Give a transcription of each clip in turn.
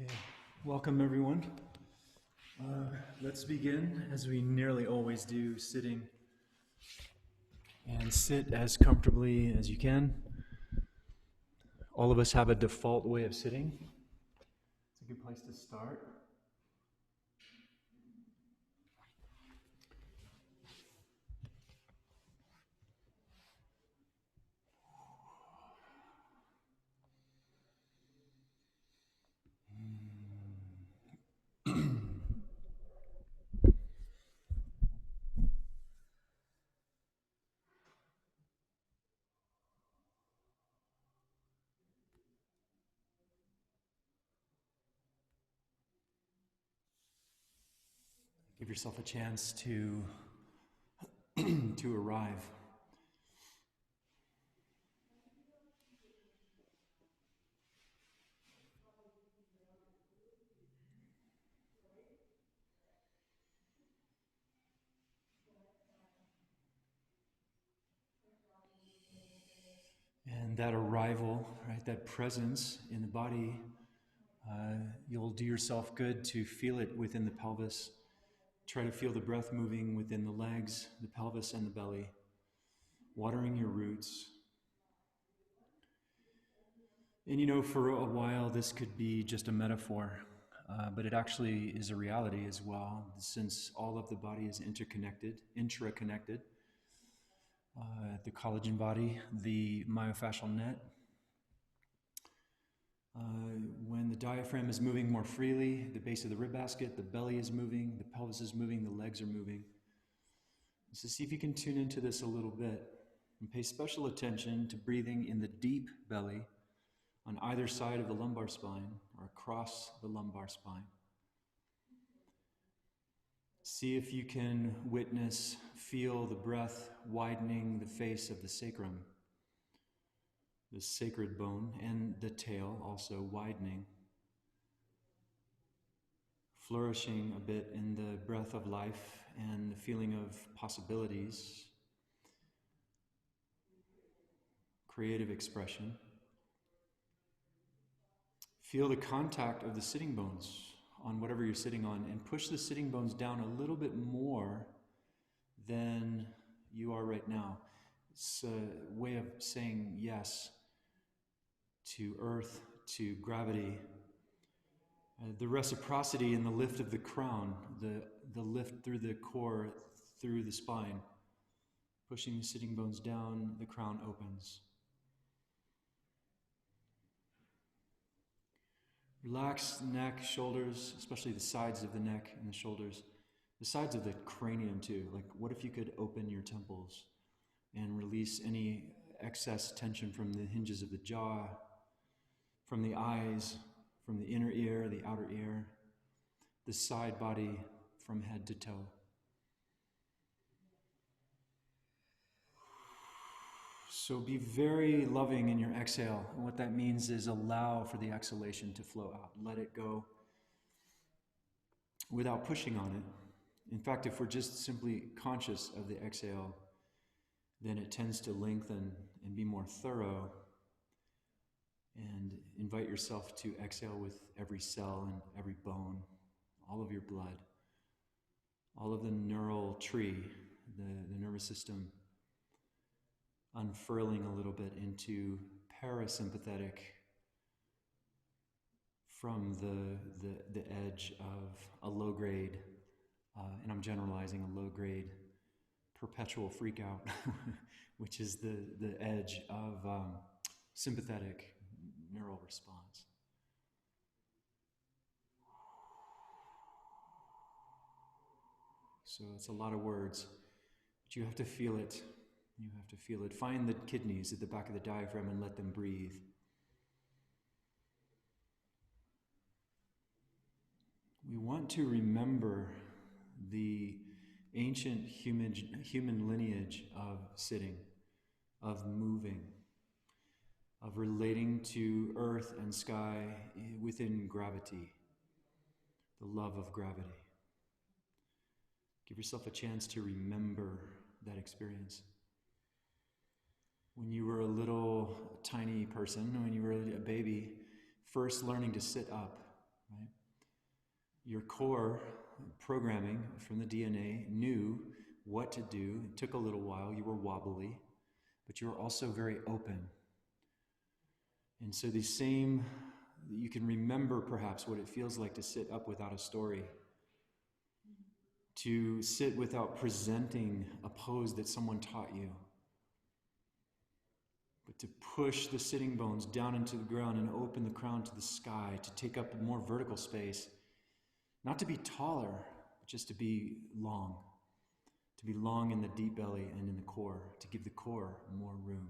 Okay, welcome everyone. Let's begin, as we nearly always do, sitting. And sit as comfortably as you can. All of us have a default way of sitting. It's a good place to start. Give yourself a chance to to arrive. And that arrival, right, that presence in the body, you'll do yourself good to feel it within the pelvis. Try to feel the breath moving within the legs, the pelvis, and the belly, watering your roots. And you know, for a while, this could be just a metaphor, but it actually is a reality as well, since all of the body is interconnected, intraconnected. The collagen body, the myofascial net. When the diaphragm is moving more freely, the base of the rib basket, the belly is moving, the pelvis is moving, the legs are moving. So see if you can tune into this a little bit and pay special attention to breathing in the deep belly on either side of the lumbar spine or across the lumbar spine. See if you can witness, feel the breath widening the face of the sacrum, the sacred bone, and the tail also widening, flourishing a bit in the breath of life and the feeling of possibilities, creative expression. Feel the contact of the sitting bones on whatever you're sitting on and push the sitting bones down a little bit more than you are right now. It's a way of saying yes to earth, to gravity. The reciprocity in the lift of the crown, the lift through the core, through the spine. Pushing the sitting bones down, the crown opens. Relax neck, shoulders, especially the sides of the neck and the shoulders. The sides of the cranium too. Like, what if you could open your temples and release any excess tension from the hinges of the jaw, from the eyes, from the inner ear, the outer ear, the side body from head to toe. So be very loving in your exhale. And what that means is allow for the exhalation to flow out. Let it go without pushing on it. In fact, if we're just simply conscious of the exhale, then it tends to lengthen and be more thorough. And invite yourself to exhale with every cell and every bone, all of your blood, all of the neural tree, the nervous system, unfurling a little bit into parasympathetic from the edge of a low grade, and I'm generalizing, a low grade perpetual freak out, which is the edge of sympathetic neural response. So it's a lot of words, but you have to feel it. You have to feel it. Find the kidneys at the back of the diaphragm and let them breathe. We want to remember the ancient human lineage of sitting, of moving, of relating to earth and sky within gravity, the love of gravity. Give yourself a chance to remember that experience. When you were a little tiny person, when you were a baby, first learning to sit up, Your core programming from the DNA knew what to do. It took a little while. You were wobbly, but you were also very open. And so you can remember perhaps what it feels like to sit up without a story, to sit without presenting a pose that someone taught you, but to push the sitting bones down into the ground and open the crown to the sky, to take up more vertical space, not to be taller, but just to be long in the deep belly and in the core, to give the core more room.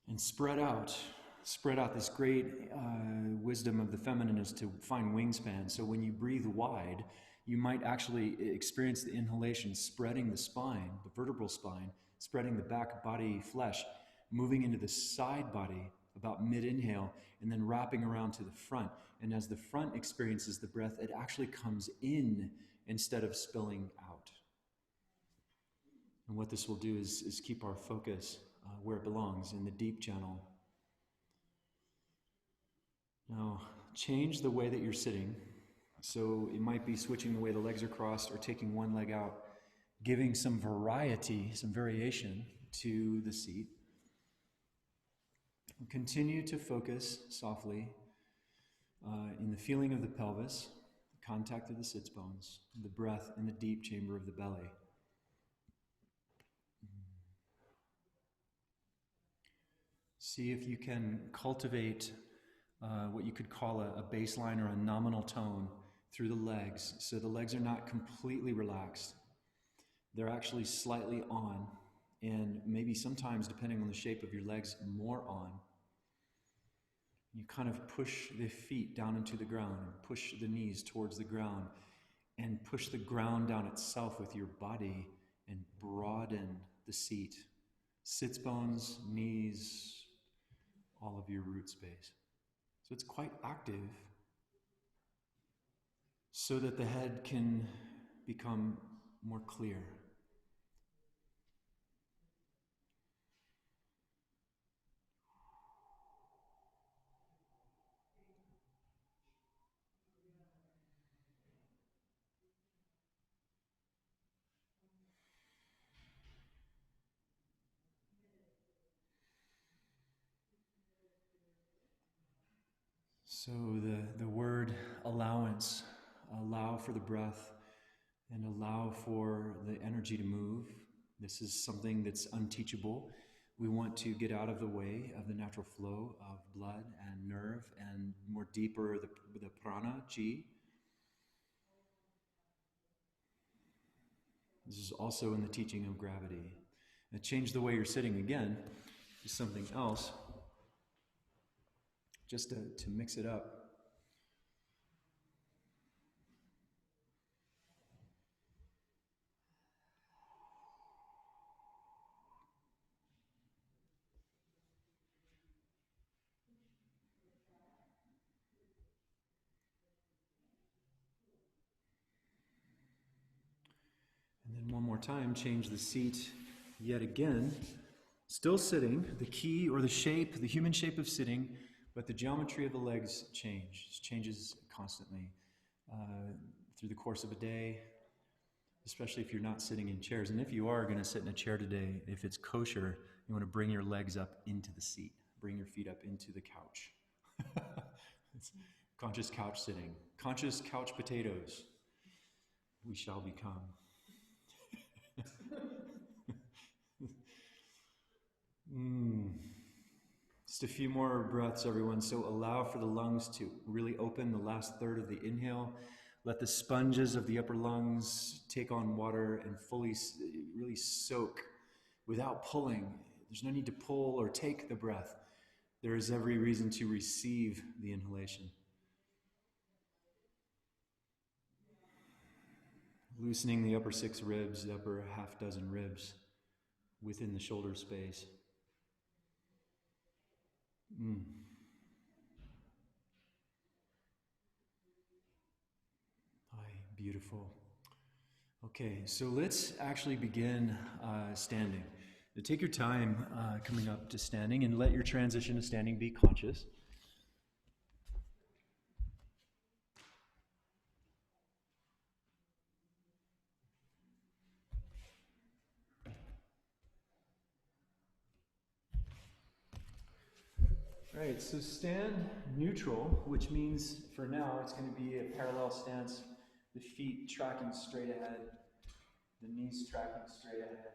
And spread out this great wisdom of the feminine is to find wingspan. So when you breathe wide, you might actually experience the inhalation spreading the spine, the vertebral spine, spreading the back body flesh, moving into the side body about mid-inhale, and then wrapping around to the front. And as the front experiences the breath, it actually comes in instead of spilling out. And what this will do is keep our focus where it belongs, in the deep channel. Now, change the way that you're sitting. So it might be switching the way the legs are crossed or taking one leg out, giving some variety, some variation to the seat. Continue to focus softly in the feeling of the pelvis, the contact of the sits bones, the breath in the deep chamber of the belly. See if you can cultivate what you could call a baseline or a nominal tone through the legs. So the legs are not completely relaxed. They're actually slightly on, and maybe sometimes, depending on the shape of your legs, more on. You kind of push the feet down into the ground, and push the knees towards the ground, and push the ground down itself with your body, and broaden the seat. Sits bones, knees, all of your root space. So it's quite active, so that the head can become more clear. So the word allowance, allow for the breath and allow for the energy to move. This is something that's unteachable. We want to get out of the way of the natural flow of blood and nerve and more deeper the prana, chi. This is also in the teaching of gravity. And change the way you're sitting again is something else, just to mix it up. And then one more time, change the seat yet again. Still sitting, the key or the shape, the human shape of sitting, but the geometry of the legs changes constantly through the course of a day, especially if you're not sitting in chairs. And if you are going to sit in a chair today, if it's kosher, you want to bring your legs up into the seat. Bring your feet up into the couch. It's conscious couch sitting. Conscious couch potatoes. We shall become. Just a few more breaths, everyone. So allow for the lungs to really open the last third of the inhale. Let the sponges of the upper lungs take on water and fully, really soak without pulling. There's no need to pull or take the breath. There is every reason to receive the inhalation. Loosening the upper 6 ribs, the upper half dozen ribs within the shoulder space. Beautiful. Okay, so let's actually begin standing. Now take your time coming up to standing and let your transition to standing be conscious. All right, so stand neutral, which means for now it's going to be a parallel stance, the feet tracking straight ahead, the knees tracking straight ahead,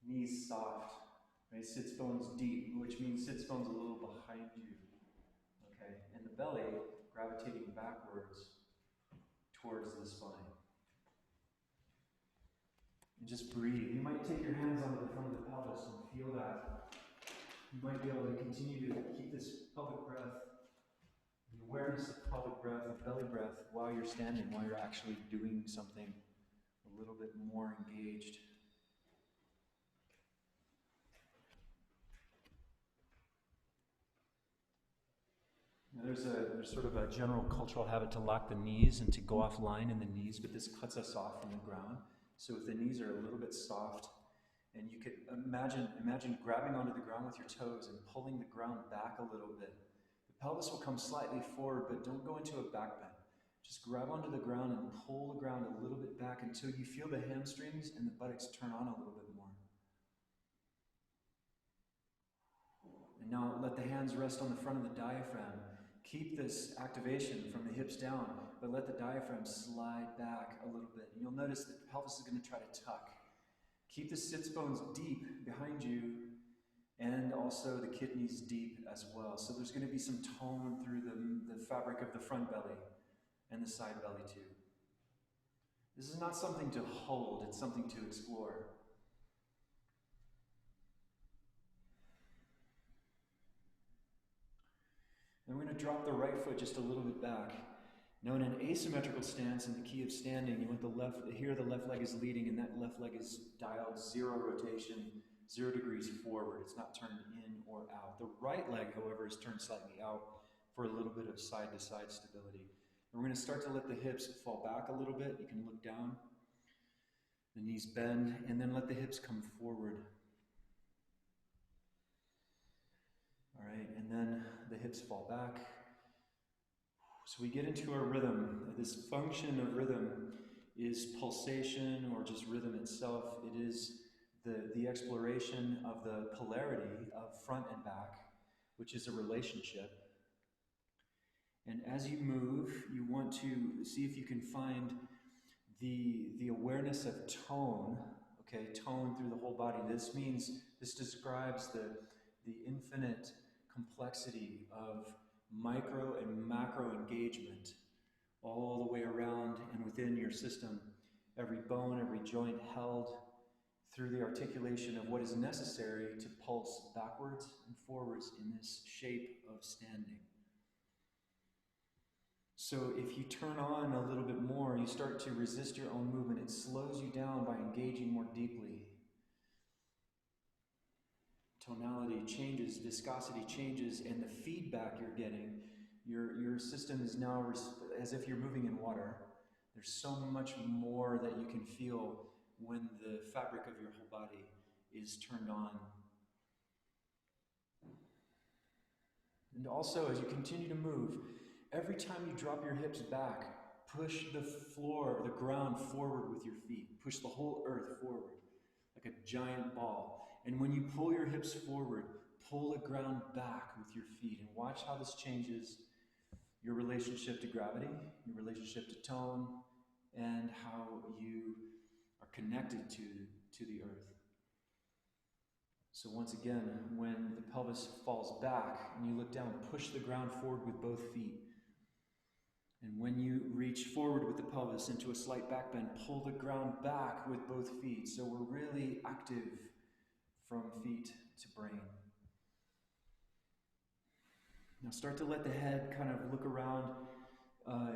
knees soft, right? Sits bones deep, which means sits bones a little behind you, okay? And the belly gravitating backwards towards the spine. And just breathe. You might take your hands onto the front of the pelvis and feel that. You might be able to continue to keep this pelvic breath, the awareness of pelvic breath, of belly breath, while you're standing, while you're actually doing something a little bit more engaged. Now there's sort of a general cultural habit to lock the knees and to go offline in the knees, but this cuts us off from the ground. So if the knees are a little bit soft, and you could imagine grabbing onto the ground with your toes and pulling the ground back a little bit. The pelvis will come slightly forward, but don't go into a back bend. Just grab onto the ground and pull the ground a little bit back until you feel the hamstrings and the buttocks turn on a little bit more. And now let the hands rest on the front of the diaphragm. Keep this activation from the hips down, but let the diaphragm slide back a little bit. And you'll notice that the pelvis is going to try to tuck. Keep the sits bones deep behind you and also the kidneys deep as well. So there's going to be some tone through the fabric of the front belly and the side belly too. This is not something to hold, it's something to explore. And we're going to drop the right foot just a little bit back. Now in an asymmetrical stance, in the key of standing, you want the left leg is leading, and that left leg is dialed 0 rotation, 0 degrees forward. It's not turned in or out. The right leg, however, is turned slightly out for a little bit of side-to-side stability. And we're going to start to let the hips fall back a little bit. You can look down, the knees bend, and then let the hips come forward. All right, and then the hips fall back. So we get into our rhythm. This function of rhythm is pulsation or just rhythm itself. It is the exploration of the polarity of front and back, which is a relationship. And as you move, you want to see if you can find the awareness of tone, okay, tone through the whole body. This describes the infinite complexity of micro and macro engagement all the way around and within your system. Every bone, every joint held through the articulation of what is necessary to pulse backwards and forwards in this shape of standing. So if you turn on a little bit more, you start to resist your own movement. It slows you down by engaging more deeply. Tonality changes, viscosity changes, and the feedback you're getting, your system is now as if you're moving in water. There's so much more that you can feel when the fabric of your whole body is turned on. And also, as you continue to move, every time you drop your hips back, push the floor, the ground forward with your feet. Push the whole earth forward like a giant ball. And when you pull your hips forward, pull the ground back with your feet. And watch how this changes your relationship to gravity, your relationship to tone, and how you are connected to the earth. So once again, when the pelvis falls back and you look down, push the ground forward with both feet. And when you reach forward with the pelvis into a slight back bend, pull the ground back with both feet. So we're really active from feet to brain. Now start to let the head kind of look around,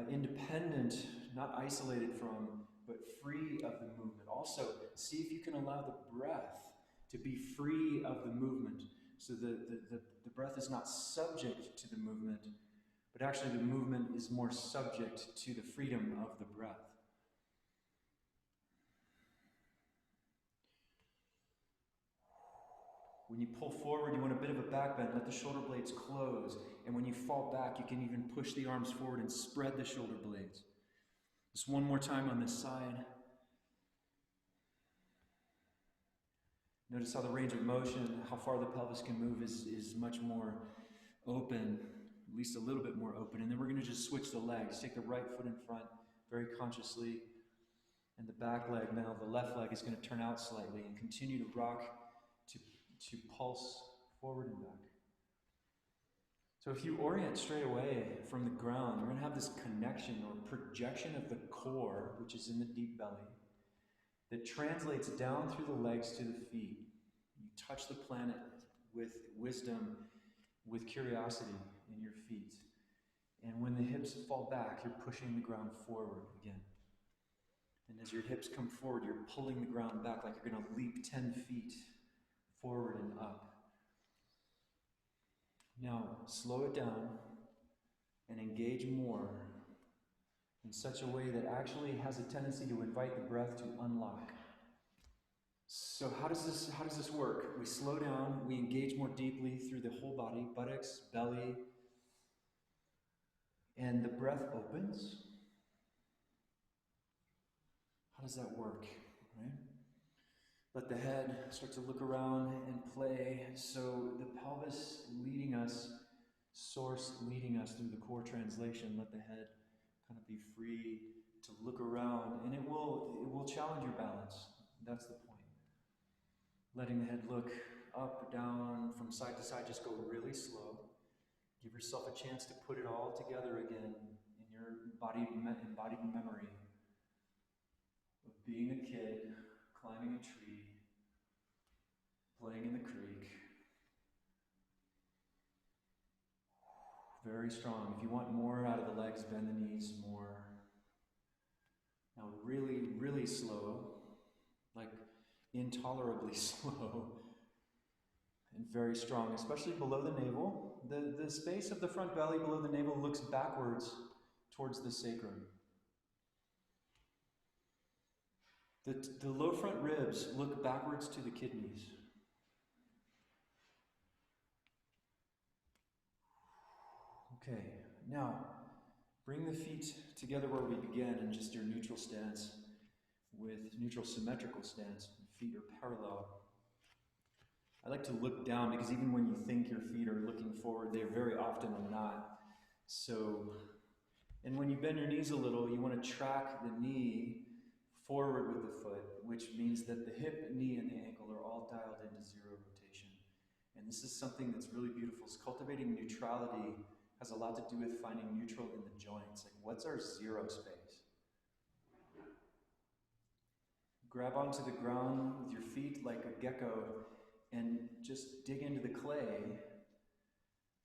independent, not isolated from, but free of the movement. Also, see if you can allow the breath to be free of the movement. So the breath is not subject to the movement, but actually the movement is more subject to the freedom of the breath. When you pull forward, you want a bit of a back bend. Let the shoulder blades close. And when you fall back, you can even push the arms forward and spread the shoulder blades. Just one more time on this side. Notice how the range of motion, how far the pelvis can move is much more open, at least a little bit more open. And then we're going to just switch the legs. Take the right foot in front very consciously, and the back leg now, the left leg is going to turn out slightly and continue to rock to pulse forward and back. So if you orient straight away from the ground, you're going to have this connection or projection of the core, which is in the deep belly, that translates down through the legs to the feet. You touch the planet with wisdom, with curiosity in your feet. And when the hips fall back, you're pushing the ground forward again. And as your hips come forward, you're pulling the ground back like you're going to leap 10 feet forward and up. Now, slow it down and engage more in such a way that actually has a tendency to invite the breath to unlock. So how does this work? We slow down, we engage more deeply through the whole body, buttocks, belly, and the breath opens. How does that work, right? Let the head start to look around and play. So the pelvis leading us, source leading us through the core translation. Let the head kind of be free to look around, and it will challenge your balance. That's the point. Letting the head look up, down, from side to side, just go really slow. Give yourself a chance to put it all together again in your embodied memory of being a kid, climbing a tree, playing in the creek. Very strong. If you want more out of the legs, bend the knees more. Now really, really slow, like intolerably slow, and very strong, especially below the navel. The space of the front belly below the navel looks backwards towards the sacrum. The low front ribs look backwards to the kidneys. Okay, now bring the feet together where we began in just your neutral stance, with neutral symmetrical stance. Feet are parallel. I like to look down because even when you think your feet are looking forward, they very often are not. So, and when you bend your knees a little, you want to track the knee forward with the foot, which means that the hip, knee, and the ankle are all dialed into zero rotation. And this is something that's really beautiful. It's cultivating neutrality has a lot to do with finding neutral in the joints. Like, what's our zero space? Grab onto the ground with your feet like a gecko and just dig into the clay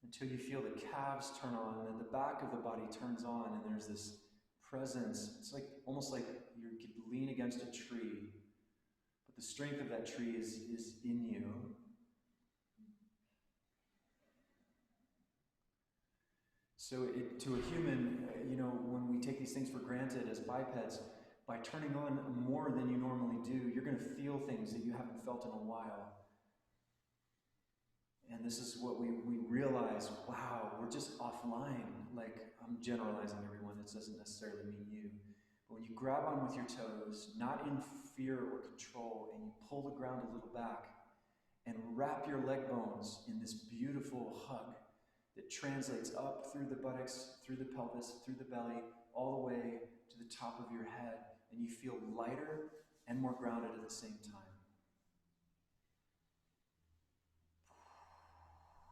until you feel the calves turn on and the back of the body turns on, and there's this presence. It's like almost like you could lean against a tree, but the strength of that tree is in you. So to a human, when we take these things for granted as bipeds, by turning on more than you normally do, you're going to feel things that you haven't felt in a while. And this is what we realize, wow, we're just offline. Like, I'm generalizing everyone, this doesn't necessarily mean you. But when you grab on with your toes, not in fear or control, and you pull the ground a little back, and wrap your leg bones in this beautiful hug that translates up through the buttocks, through the pelvis, through the belly, all the way to the top of your head, and you feel lighter and more grounded at the same time.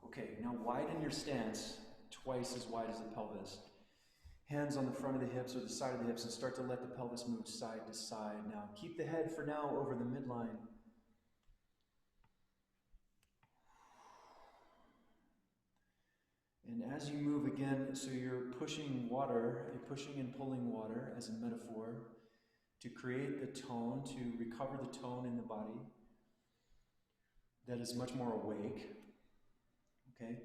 Okay, now widen your stance twice as wide as the pelvis. Hands on the front of the hips or the side of the hips, and start to let the pelvis move side to side. Now, keep the head for now over the midline. And as you move again, so you're pushing and pulling water as a metaphor to create the tone, to recover the tone in the body that is much more awake. Okay?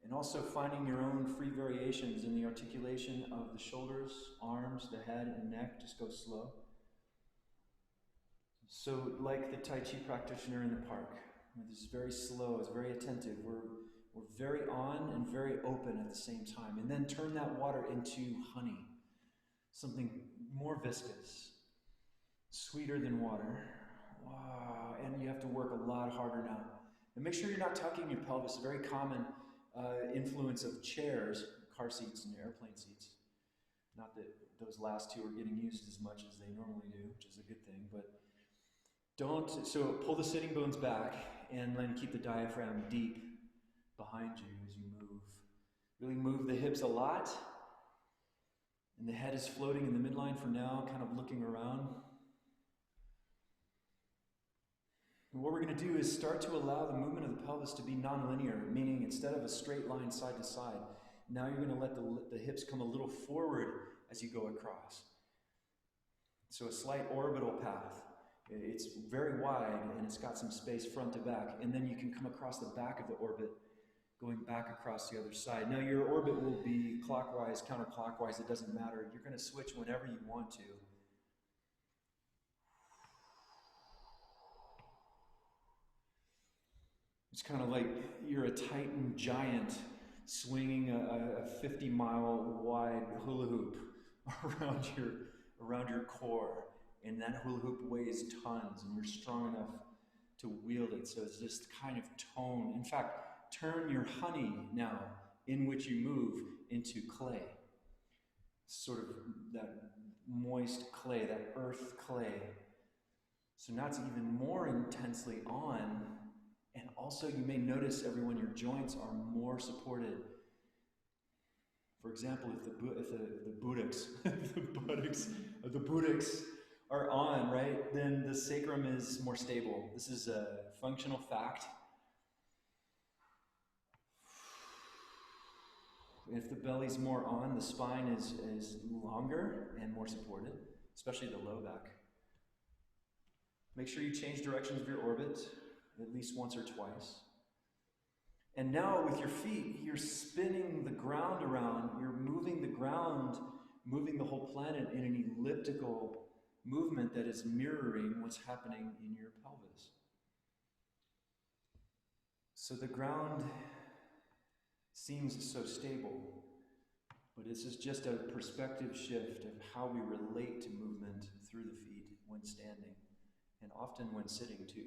And also finding your own free variations in the articulation of the shoulders, arms, the head, and neck. Just go slow. So like the Tai Chi practitioner in the park, it's very slow, it's very attentive. We're very on and very open at the same time. And then turn that water into honey, something more viscous, sweeter than water. Wow. And you have to work a lot harder now. And make sure you're not tucking your pelvis. Very common influence of chairs, car seats and airplane seats. Not that those last two are getting used as much as they normally do, which is a good thing, but so pull the sitting bones back and then keep the diaphragm deep behind you as you move. Really move the hips a lot. And the head is floating in the midline for now, kind of looking around. And what we're going to do is start to allow the movement of the pelvis to be nonlinear, meaning instead of a straight line side to side, now you're going to let the hips come a little forward as you go across. So a slight orbital path. It's very wide and it's got some space front to back. And then you can come across the back of the orbit, going back across the other side. Now your orbit will be clockwise, counterclockwise, it doesn't matter. You're going to switch whenever you want to. It's kind of like you're a Titan giant swinging a 50-mile wide hula hoop around your core. And that hula hoop weighs tons and you're strong enough to wield it. So it's this kind of tone. In fact, turn your honey now, in which you move, into clay. Sort of that moist clay, that earth clay. So now it's even more intensely on. And also you may notice, everyone, your joints are more supported. For example, if the buttocks are on, right, then the sacrum is more stable. This is a functional fact. If the belly's more on, the spine is longer and more supported, especially the low back. Make sure you change directions of your orbit at least once or twice. And now with your feet, you're spinning the ground around, you're moving the ground, moving the whole planet in an elliptical movement that is mirroring what's happening in your pelvis. So the ground seems so stable, but this is just a perspective shift of how we relate to movement through the feet when standing, and often when sitting too.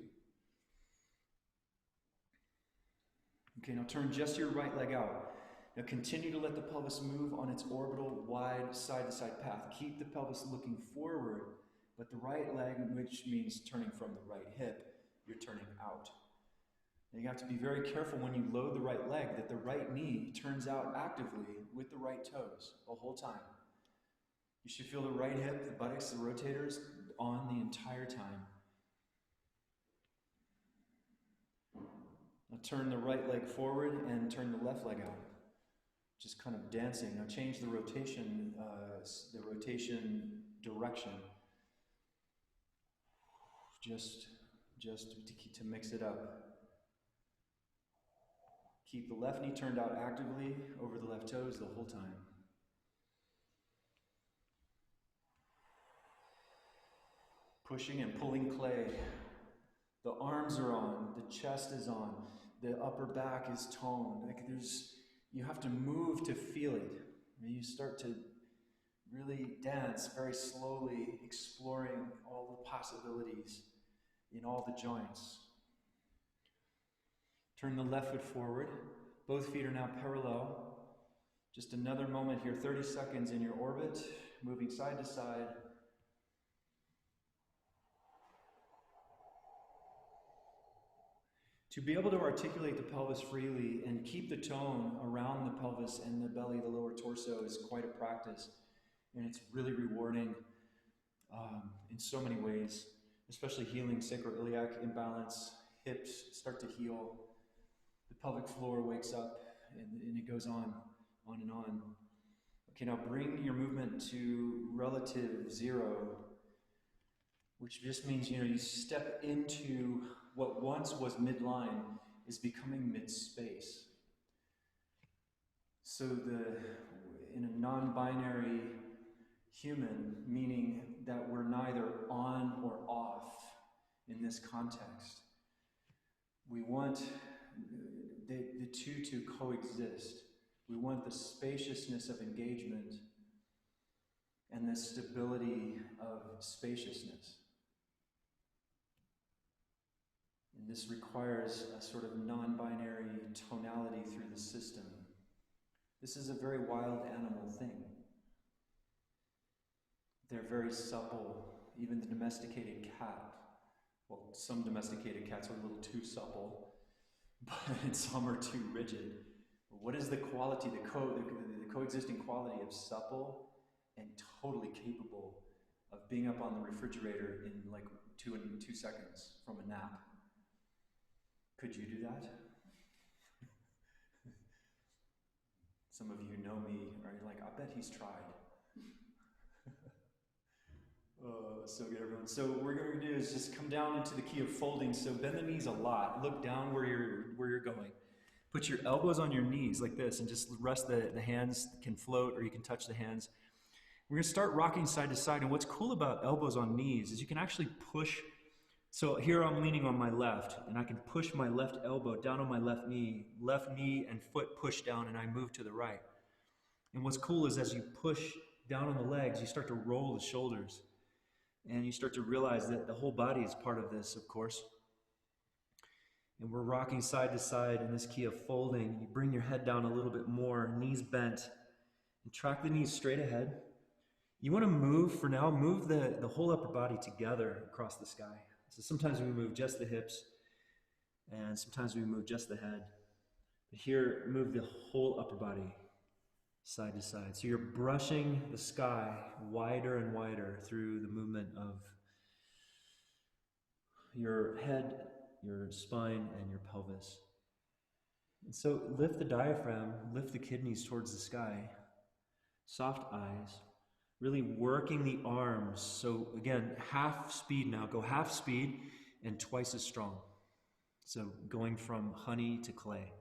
Okay, now turn just your right leg out. Now continue to let the pelvis move on its orbital, wide, side-to-side path. Keep the pelvis looking forward, but the right leg, which means turning from the right hip, you're turning out. Now you have to be very careful when you load the right leg that the right knee turns out actively with the right toes the whole time. You should feel the right hip, the buttocks, the rotators on the entire time. Now turn the right leg forward and turn the left leg out. Just kind of dancing. Now change the rotation direction. Just to mix it up. Keep the left knee turned out actively over the left toes the whole time. Pushing and pulling clay. The arms are on, the chest is on, the upper back is toned. Like you have to move to feel it. You start to really dance very slowly, exploring all the possibilities in all the joints. Turn the left foot forward. Both feet are now parallel. Just another moment here, 30 seconds in your orbit, moving side to side. To be able to articulate the pelvis freely and keep the tone around the pelvis and the belly, the lower torso, is quite a practice. And it's really rewarding in so many ways, especially healing sacroiliac imbalance. Hips start to heal. The pelvic floor wakes up, and it goes on and on. Okay, now bring your movement to relative zero, which just means, you step into what once was midline is becoming mid-space. So in a non-binary human, meaning that we're neither on or off in this context, we want the two to coexist. We want the spaciousness of engagement and the stability of spaciousness. And this requires a sort of non-binary tonality through the system. This is a very wild animal thing. They're very supple. Even the domesticated cat, well, some domesticated cats are a little too supple, but some are too rigid. What is the quality, the coexisting quality of supple and totally capable of being up on the refrigerator in like 2 seconds from a nap? Could you do that? Some of you know me, are like, I bet he's tried. So good, everyone. So what we're going to do is just come down into the key of folding. So bend the knees a lot. Look down where you're going. Put your elbows on your knees like this, and just rest the hands can float, or you can touch the hands. We're going to start rocking side to side. And what's cool about elbows on knees is you can actually push. So here I'm leaning on my left, and I can push my left elbow down on my left knee and foot push down, and I move to the right. And what's cool is as you push down on the legs, you start to roll the shoulders. And you start to realize that the whole body is part of this, of course. And we're rocking side to side in this key of folding. You bring your head down a little bit more, knees bent, and track the knees straight ahead. You want to move, for now, move the whole upper body together across the sky. So sometimes we move just the hips, and sometimes we move just the head. But here, move the whole upper body side to side. So you're brushing the sky wider and wider through the movement of your head, your spine, and your pelvis. And so lift the diaphragm, lift the kidneys towards the sky, soft eyes, really working the arms. So again, half speed now. Go half speed and twice as strong. So going from honey to clay.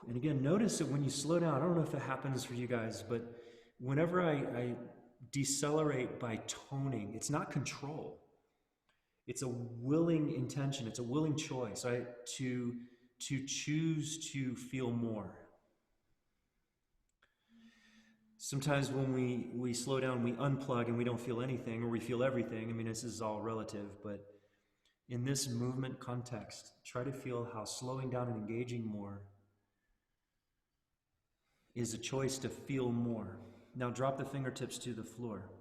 And again, notice that when you slow down, I don't know if it happens for you guys, but whenever I decelerate by toning, it's not control. It's a willing intention. It's a willing choice, right? To choose to feel more. Sometimes when we slow down, we unplug and we don't feel anything, or we feel everything. I mean, this is all relative, but in this movement context, try to feel how slowing down and engaging more is a choice to feel more. Now drop the fingertips to the floor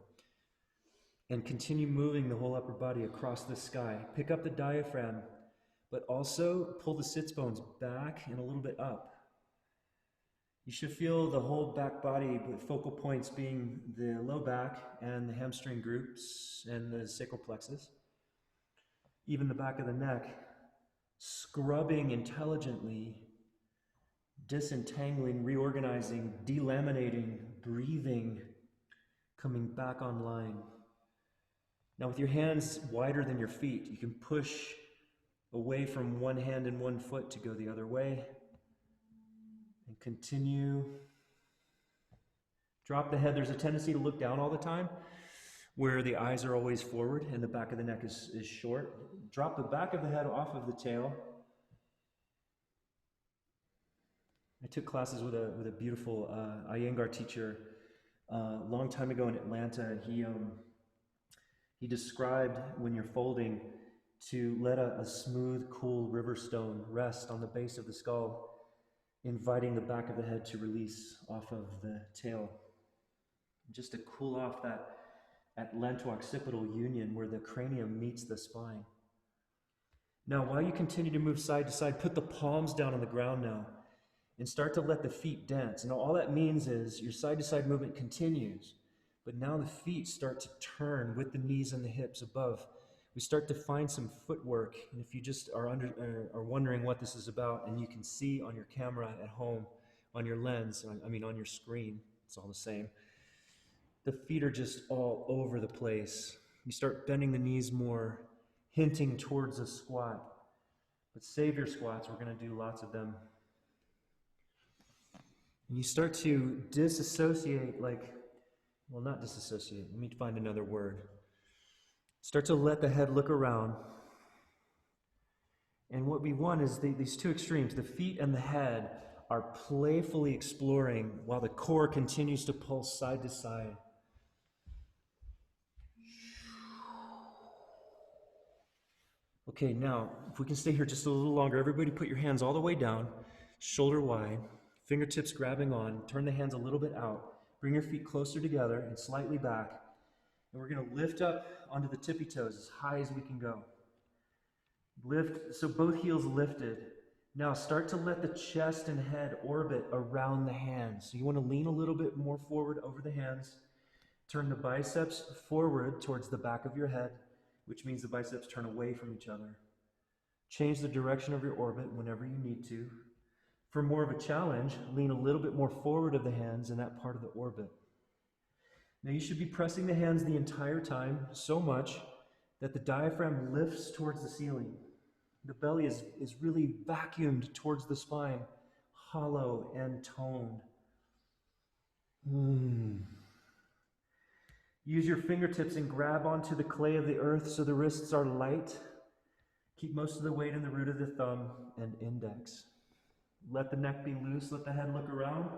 and continue moving the whole upper body across the sky. Pick up the diaphragm, but also pull the sits bones back and a little bit up. You should feel the whole back body, with focal points being the low back and the hamstring groups and the sacral plexus. Even the back of the neck, scrubbing intelligently, disentangling, reorganizing, delaminating, breathing, coming back online. Now with your hands wider than your feet, you can push away from one hand and one foot to go the other way. And continue. Drop the head. There's a tendency to look down all the time, where the eyes are always forward and the back of the neck is short. Drop the back of the head off of the tail. I took classes with a beautiful Iyengar teacher a long time ago in Atlanta. He described when you're folding to let a smooth, cool river stone rest on the base of the skull, inviting the back of the head to release off of the tail. Just to cool off that atlanto-occipital union where the cranium meets the spine. Now, while you continue to move side to side, put the palms down on the ground now and start to let the feet dance. And all that means is your side-to-side movement continues, but now the feet start to turn with the knees and the hips above. We start to find some footwork, and if you just are wondering what this is about, and you can see on your camera at home, on your lens, on your screen, it's all the same. The feet are just all over the place. You start bending the knees more, hinting towards a squat. But save your squats, we're going to do lots of them. And you start to disassociate, not disassociate, let me find another word. Start to let the head look around. And what we want is these two extremes, the feet and the head, are playfully exploring while the core continues to pulse side to side. Okay, now, if we can stay here just a little longer, everybody put your hands all the way down, shoulder wide, fingertips grabbing on, turn the hands a little bit out, bring your feet closer together and slightly back, and we're gonna lift up onto the tippy toes as high as we can go. Lift, so both heels lifted. Now start to let the chest and head orbit around the hands. So you wanna lean a little bit more forward over the hands, turn the biceps forward towards the back of your head, which means the biceps turn away from each other. Change the direction of your orbit whenever you need to. For more of a challenge, lean a little bit more forward of the hands in that part of the orbit. Now you should be pressing the hands the entire time, so much that the diaphragm lifts towards the ceiling. The belly is really vacuumed towards the spine, hollow and toned. Use your fingertips and grab onto the clay of the earth so the wrists are light. Keep most of the weight in the root of the thumb and index. Let the neck be loose, let the head look around.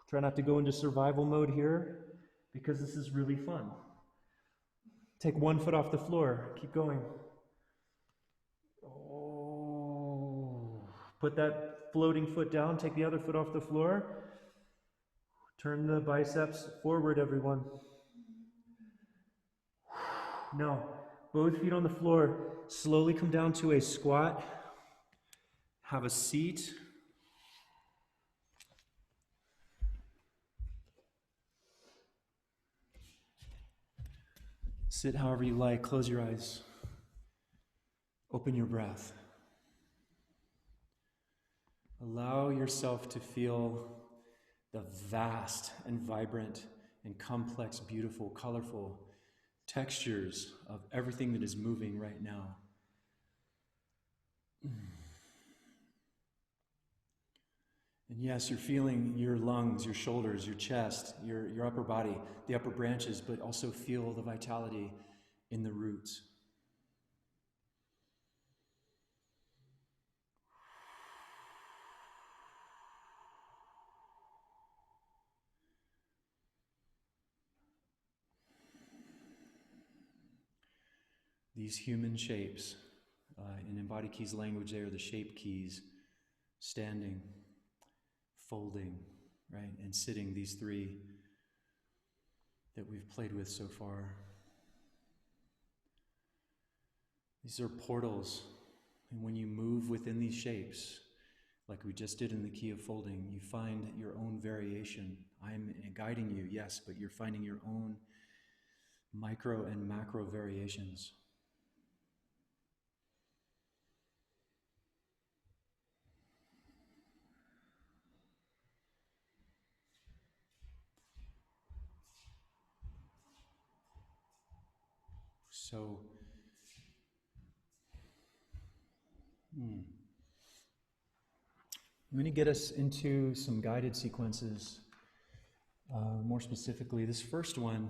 Try not to go into survival mode here because this is really fun. Take one foot off the floor, keep going. Oh. Put that floating foot down, take the other foot off the floor. Turn the biceps forward, everyone. Now, both feet on the floor, slowly come down to a squat. Have a seat. Sit however you like, close your eyes. Open your breath. Allow yourself to feel the vast and vibrant and complex, beautiful, colorful textures of everything that is moving right now. And yes, you're feeling your lungs, your shoulders, your chest, your upper body, the upper branches, but also feel the vitality in the roots. These human shapes, in Embody Keys language, they are the shape keys, standing, folding, right, and sitting, these three that we've played with so far. These are portals, and when you move within these shapes, like we just did in the key of folding, you find your own variation. I'm guiding you, yes, but you're finding your own micro and macro variations. So, I'm going to get us into some guided sequences. More specifically, this first one,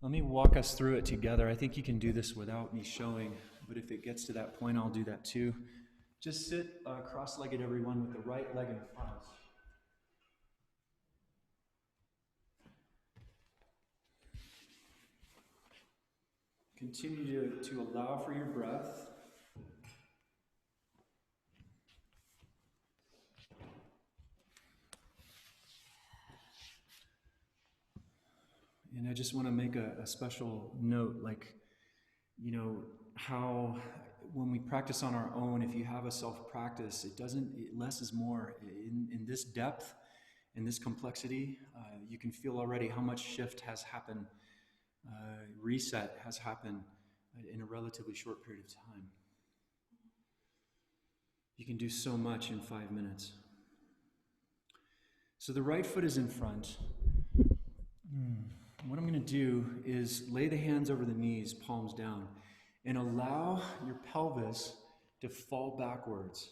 let me walk us through it together. I think you can do this without me showing, but if it gets to that point, I'll do that too. Just sit cross-legged, everyone, with the right leg in front. Continue to allow for your breath. And I just want to make a special note, like, you know, how when we practice on our own, if you have a self-practice, less is more. In this depth, in this complexity, you can feel already how much shift has happened, reset has happened in a relatively short period of time. You can do so much in 5 minutes. So the right foot is in front. What I'm going to do is lay the hands over the knees, palms down, and allow your pelvis to fall backwards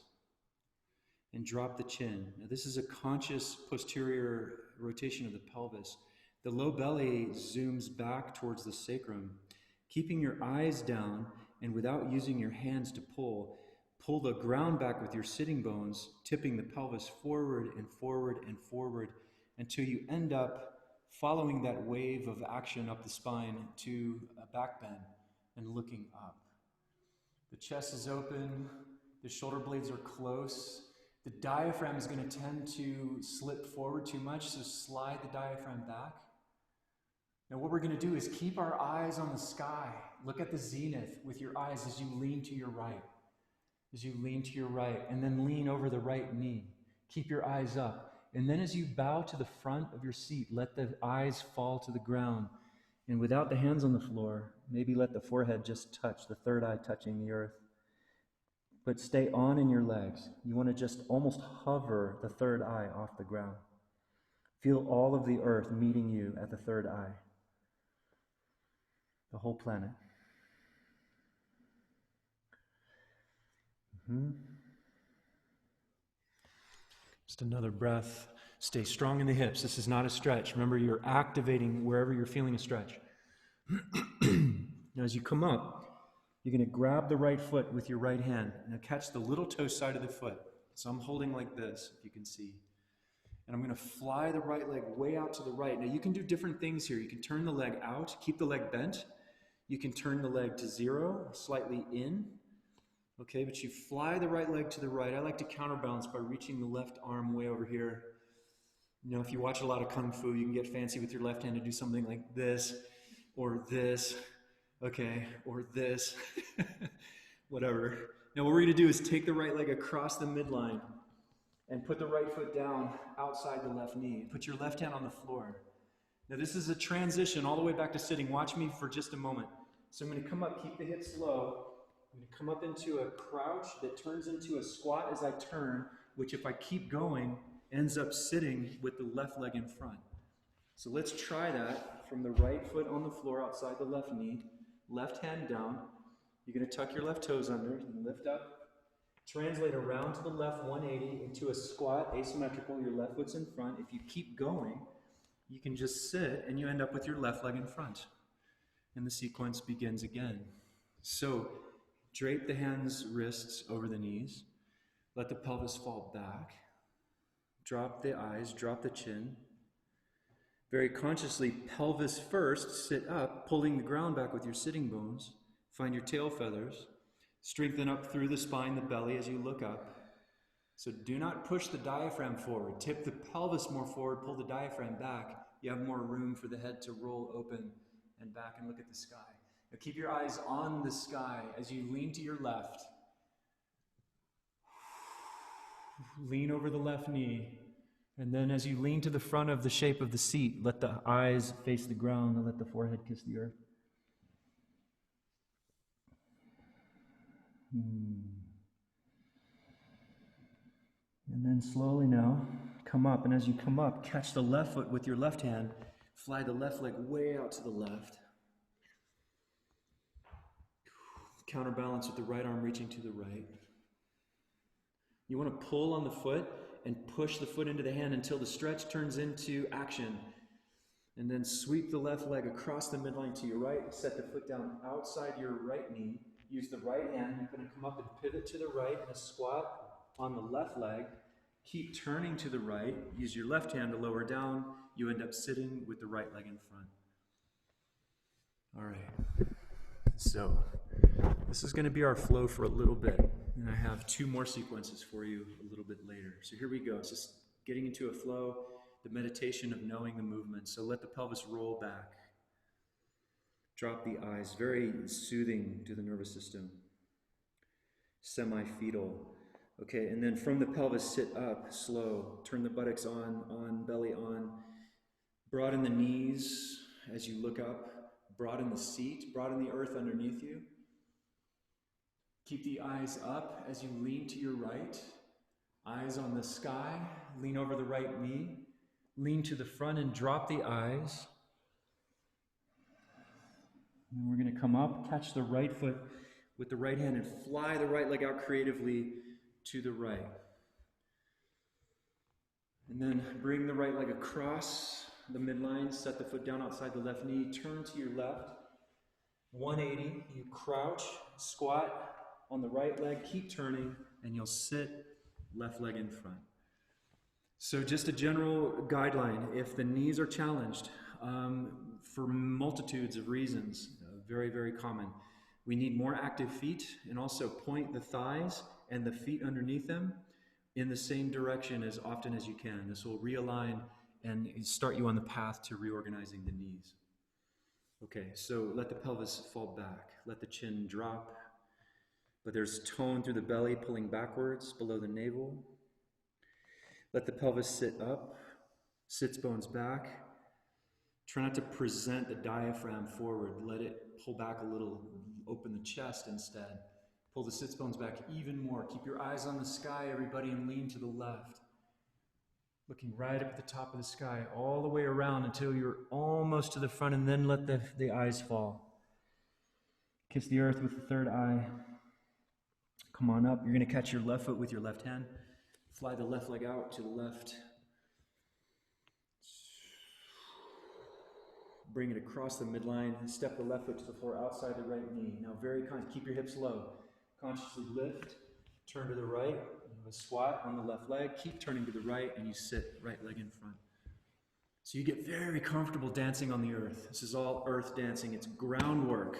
and drop the chin. Now, this is a conscious posterior rotation of the pelvis. The low belly zooms back towards the sacrum. Keeping your eyes down and without using your hands to pull the ground back with your sitting bones, tipping the pelvis forward and forward and forward until you end up following that wave of action up the spine to a back bend, and looking up. The chest is open, the shoulder blades are close. The diaphragm is going to tend to slip forward too much, so slide the diaphragm back. Now what we're going to do is keep our eyes on the sky. Look at the zenith with your eyes as you lean to your right. As you lean to your right, and then lean over the right knee. Keep your eyes up. And then as you bow to the front of your seat, let the eyes fall to the ground. And without the hands on the floor, maybe let the forehead just touch, the third eye touching the earth. But stay on in your legs. You want to just almost hover the third eye off the ground. Feel all of the earth meeting you at the third eye. The whole planet. Just another breath. Stay strong in the hips. This is not a stretch. Remember, you're activating wherever you're feeling a stretch. Now, as you come up, you're going to grab the right foot with your right hand. Now, catch the little toe side of the foot. So I'm holding like this, if you can see. And I'm going to fly the right leg way out to the right. Now, you can do different things here. You can turn the leg out, keep the leg bent. You can turn the leg to 0, slightly in. Okay, but you fly the right leg to the right. I like to counterbalance by reaching the left arm way over here. You know, if you watch a lot of Kung Fu, you can get fancy with your left hand and do something like this, or this, okay, or this, whatever. Now what we're going to do is take the right leg across the midline and put the right foot down outside the left knee. Put your left hand on the floor. Now this is a transition all the way back to sitting. Watch me for just a moment. So I'm going to come up, keep the hips low. I'm going to come up into a crouch that turns into a squat as I turn, which if I keep going, ends up sitting with the left leg in front. So let's try that from the right foot on the floor outside the left knee, left hand down. You're going to tuck your left toes under, lift up, translate around to the left 180 into a squat, asymmetrical, your left foot's in front. If you keep going, you can just sit and you end up with your left leg in front. And the sequence begins again. So, drape the hands, wrists over the knees. Let the pelvis fall back. Drop the eyes, drop the chin. Very consciously, pelvis first, sit up, pulling the ground back with your sitting bones. Find your tail feathers. Strengthen up through the spine, the belly as you look up. So do not push the diaphragm forward. Tip the pelvis more forward, pull the diaphragm back. You have more room for the head to roll open and back and look at the sky. Now keep your eyes on the sky as you lean to your left. Lean over the left knee. And then as you lean to the front of the shape of the seat, let the eyes face the ground and let the forehead kiss the earth. And then slowly now, come up. And as you come up, catch the left foot with your left hand. Fly the left leg way out to the left. Counterbalance with the right arm reaching to the right. You want to pull on the foot and push the foot into the hand until the stretch turns into action. And then sweep the left leg across the midline to your right. Set the foot down outside your right knee. Use the right hand. You're going to come up and pivot to the right in a squat on the left leg. Keep turning to the right. Use your left hand to lower down. You end up sitting with the right leg in front. All right. So this is going to be our flow for a little bit. And I have 2 more sequences for you a little bit later. So here we go. It's just getting into a flow, the meditation of knowing the movement. So let the pelvis roll back. Drop the eyes, very soothing to the nervous system. Semi-fetal. Okay, and then from the pelvis, sit up, slow. Turn the buttocks on, belly on. Broaden the knees as you look up. Broaden the seat, broaden the earth underneath you. Keep the eyes up as you lean to your right. Eyes on the sky. Lean over the right knee. Lean to the front and drop the eyes. And we're going to come up, catch the right foot with the right hand and fly the right leg out creatively to the right. And then bring the right leg across the midline, set the foot down outside the left knee, turn to your left. 180, you crouch, squat on the right leg, keep turning, and you'll sit left leg in front. So just a general guideline, if the knees are challenged for multitudes of reasons, very, very common, We need more active feet, and also point the thighs and the feet underneath them in the same direction as often as you can. This will realign and start you on the path to reorganizing the knees. Okay, so let the pelvis fall back. Let the chin drop. But there's tone through the belly, pulling backwards below the navel. Let the pelvis sit up, sits bones back. Try not to present the diaphragm forward. Let it pull back a little. Open the chest instead. Pull the sits bones back even more. Keep your eyes on the sky, everybody, and lean to the left. Looking right up at the top of the sky, all the way around until you're almost to the front, and then let the eyes fall. Kiss the earth with the third eye. Come on up. You're going to catch your left foot with your left hand. Fly the left leg out to the left. Bring it across the midline. Step the left foot to the floor outside the right knee. Now keep your hips low. Consciously lift. Turn to the right. You have a squat on the left leg. Keep turning to the right, and you sit right leg in front. So you get very comfortable dancing on the earth. This is all earth dancing. It's groundwork.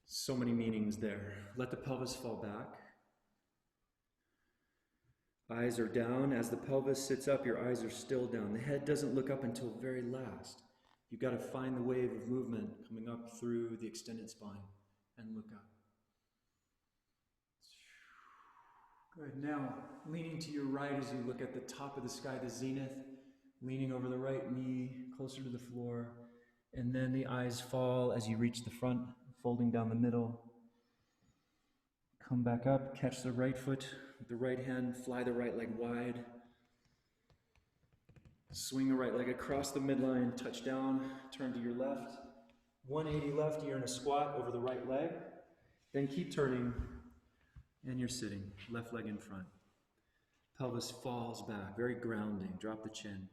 So many meanings there. Let the pelvis fall back. Eyes are down. As the pelvis sits up, your eyes are still down. The head doesn't look up until very last. You've got to find the wave of movement coming up through the extended spine and look up. Good. Now, leaning to your right as you look at the top of the sky, the zenith, leaning over the right knee, closer to the floor, and then the eyes fall as you reach the front, folding down the middle. Come back up, catch the right foot with the right hand, fly the right leg wide. Swing the right leg across the midline, touch down, turn to your left. 180 left, you're in a squat over the right leg. Then keep turning, and you're sitting, left leg in front. Pelvis falls back, very grounding. Drop the chin.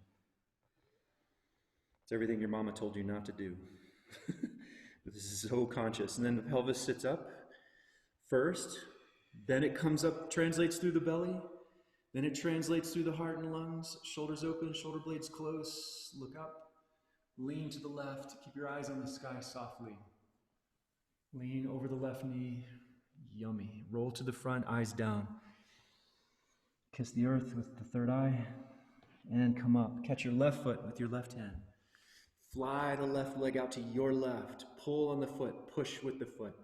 It's everything your mama told you not to do. But this is so conscious. And then the pelvis sits up first, then it comes up, translates through the belly, then it translates through the heart and lungs. Shoulders open, shoulder blades close. Look up, lean to the left. Keep your eyes on the sky softly. Lean over the left knee. Yummy. Roll to the front, eyes down. Kiss the earth with the third eye. And come up. Catch your left foot with your left hand. Fly the left leg out to your left. Pull on the foot. Push with the foot.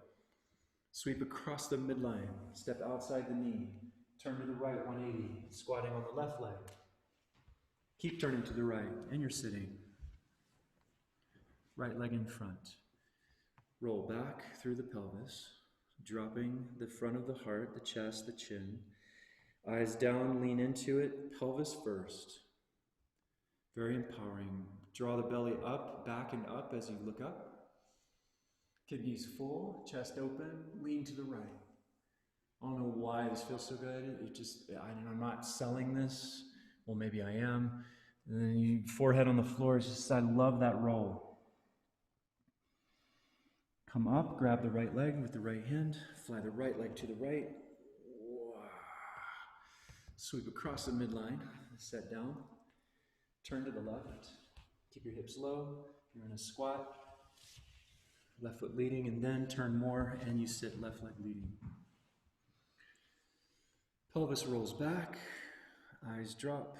Sweep across the midline. Step outside the knee. Turn to the right, 180. Squatting on the left leg. Keep turning to the right. And you're sitting. Right leg in front. Roll back through the pelvis. Dropping the front of the heart, the chest, the chin. Eyes down, lean into it. Pelvis first. Very empowering. Draw the belly up, back and up as you look up. Kidneys full, chest open, lean to the right. I don't know why this feels so good. I'm not selling this. Well, maybe I am. And then forehead on the floor. I love that roll. Come up, grab the right leg with the right hand. Fly the right leg to the right. Sweep across the midline. Set down. Turn to the left. Keep your hips low. You're in a squat. Left foot leading, and then turn more, and you sit left leg leading. Pelvis rolls back. Eyes drop.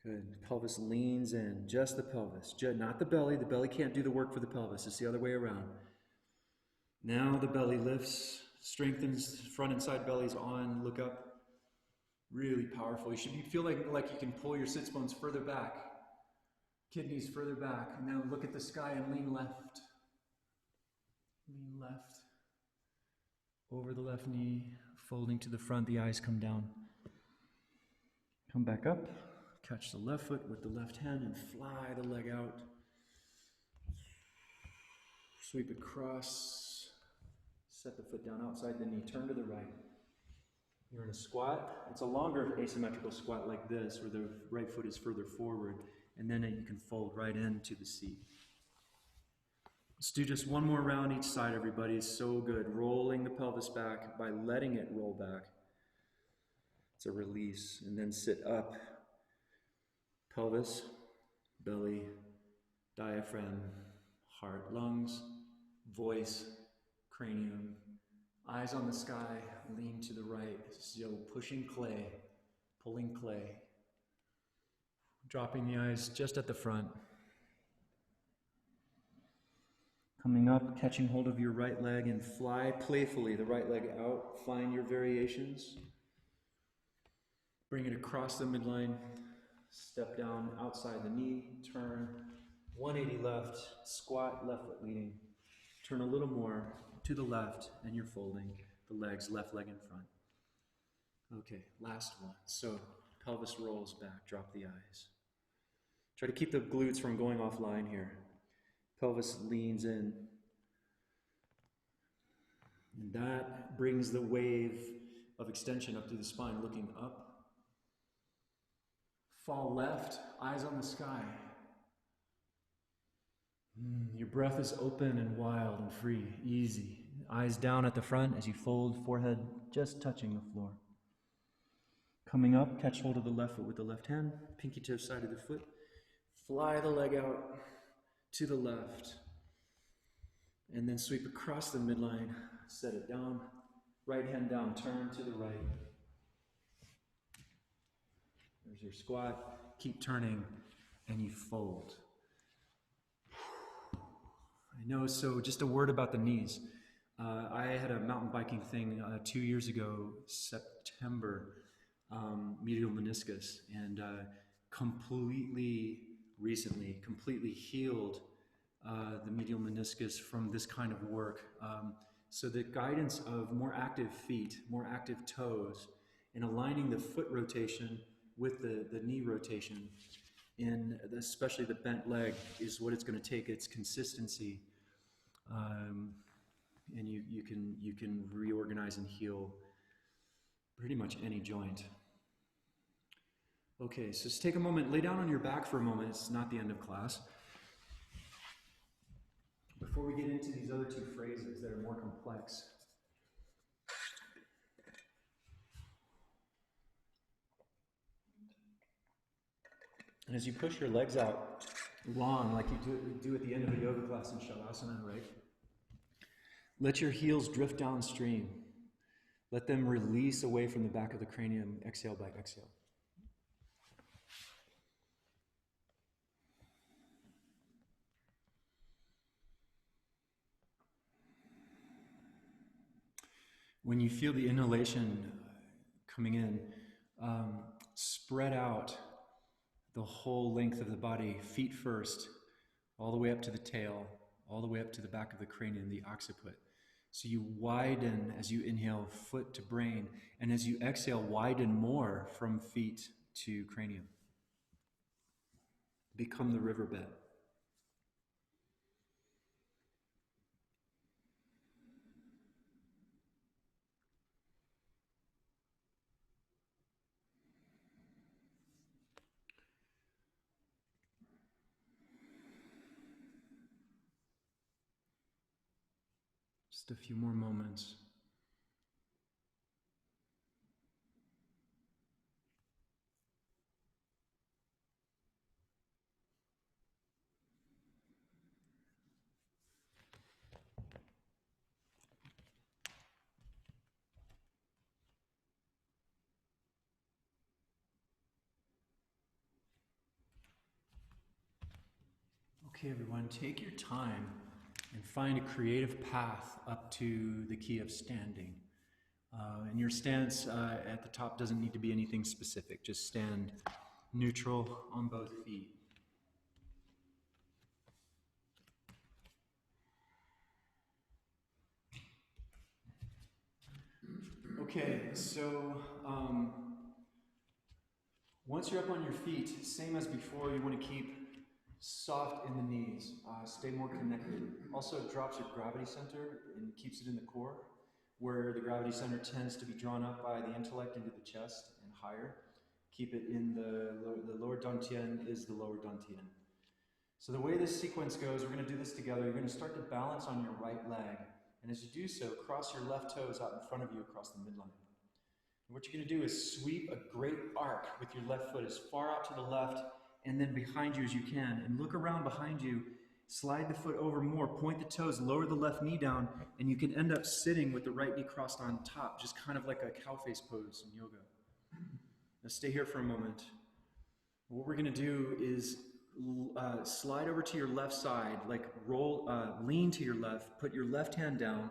Good. Pelvis leans in. Just the pelvis. Not the belly. The belly can't do the work for the pelvis. It's the other way around. Now the belly lifts, strengthens, front and side bellies on. Look up. Really powerful. You should feel like you can pull your sits bones further back. Kidneys further back. And now look at the sky and lean left. Lean left. Over the left knee. Folding to the front. The eyes come down. Come back up. Catch the left foot with the left hand and fly the leg out. Sweep across. Set the foot down outside the knee. Turn to the right. You're in a squat. It's a longer asymmetrical squat like this, where the right foot is further forward, and then you can fold right into the seat. Let's do just one more round each side, everybody. It's so good. Rolling the pelvis back by letting it roll back. It's a release. And then sit up. Pelvis, belly, diaphragm, heart, lungs, voice, cranium, eyes on the sky, lean to the right. So pushing clay, pulling clay, dropping the eyes just at the front. Coming up, catching hold of your right leg and fly playfully the right leg out. Find your variations. Bring it across the midline. Step down outside the knee. Turn 180 left. Squat, left foot leading. Turn a little more to the left and you're folding the legs, left leg in front. Okay, last one. So pelvis rolls back, drop the eyes. Try to keep the glutes from going offline here. Pelvis leans in. And that brings the wave of extension up through the spine, looking up. Fall left, eyes on the sky. Your breath is open and wild and free, easy. Eyes down at the front as you fold, forehead just touching the floor. Coming up, catch hold of the left foot with the left hand, pinky toe side of the foot. Fly the leg out to the left. And then sweep across the midline, set it down. Right hand down, turn to the right. There's your squat. Keep turning, and you fold. I know, so just a word about the knees. I had a mountain biking thing 2 years ago, September, medial meniscus, and completely healed the medial meniscus from this kind of work. So the guidance of more active feet, more active toes, and aligning the foot rotation with the knee rotation, and especially the bent leg, is what it's going to take. Its consistency, and you can reorganize and heal pretty much any joint. Okay, so just take a moment, lay down on your back for a moment. It's not the end of class. Before we get into these other two phrases that are more complex. And as you push your legs out long, like you do at the end of a yoga class in Shavasana, right? Let your heels drift downstream. Let them release away from the back of the cranium, exhale by exhale. When you feel the inhalation coming in, spread out the whole length of the body, feet first, all the way up to the tail, all the way up to the back of the cranium, the occiput. So you widen as you inhale, foot to brain, and as you exhale, widen more from feet to cranium. Become the riverbed. Just a few more moments. Okay, everyone, take your time and find a creative path up to the key of standing. And your stance at the top doesn't need to be anything specific. Just stand neutral on both feet. Okay, so once you're up on your feet, same as before, you want to keep soft in the knees. Stay more connected. Also, it drops your gravity center and keeps it in the core, where the gravity center tends to be drawn up by the intellect into the chest and higher. Keep it in the lower dantian is the lower dantian. So the way this sequence goes, we're going to do this together. You're going to start to balance on your right leg. And as you do so, cross your left toes out in front of you across the midline. And what you're going to do is sweep a great arc with your left foot as far out to the left and then behind you as you can. And look around behind you Slide the foot over more, point the toes, lower the left knee down, and you can end up sitting with the right knee crossed on top, just kind of like a cow face pose in yoga. Now stay here for a moment. What we're gonna do is slide over to your left side, like lean to your left, put your left hand down,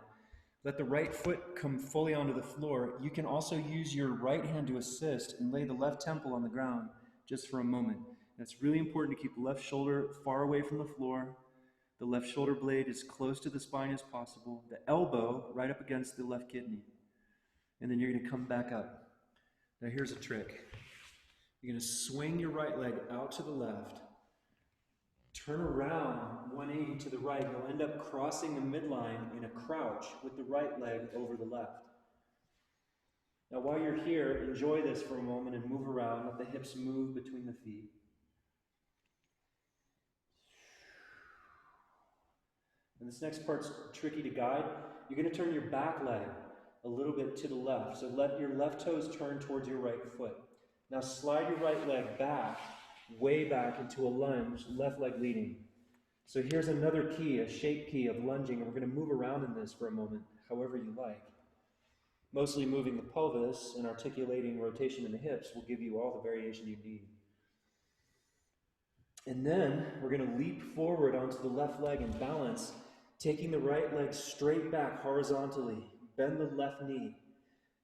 let the right foot come fully onto the floor. You can also use your right hand to assist and lay the left temple on the ground just for a moment. And it's really important to keep the left shoulder far away from the floor. The left shoulder blade as close to the spine as possible. The elbow right up against the left kidney. And then you're going to come back up. Now here's a trick. You're going to swing your right leg out to the left. Turn around 180 to the right. You'll end up crossing the midline in a crouch with the right leg over the left. Now while you're here, enjoy this for a moment and move around. Let the hips move between the feet. And this next part's tricky to guide. You're going to turn your back leg a little bit to the left. So let your left toes turn towards your right foot. Now slide your right leg back, way back into a lunge, left leg leading. So here's another key, a shape key of lunging. And we're going to move around in this for a moment, however you like. Mostly moving the pelvis and articulating rotation in the hips will give you all the variation you need. And then we're going to leap forward onto the left leg and balance, taking the right leg straight back horizontally. Bend the left knee.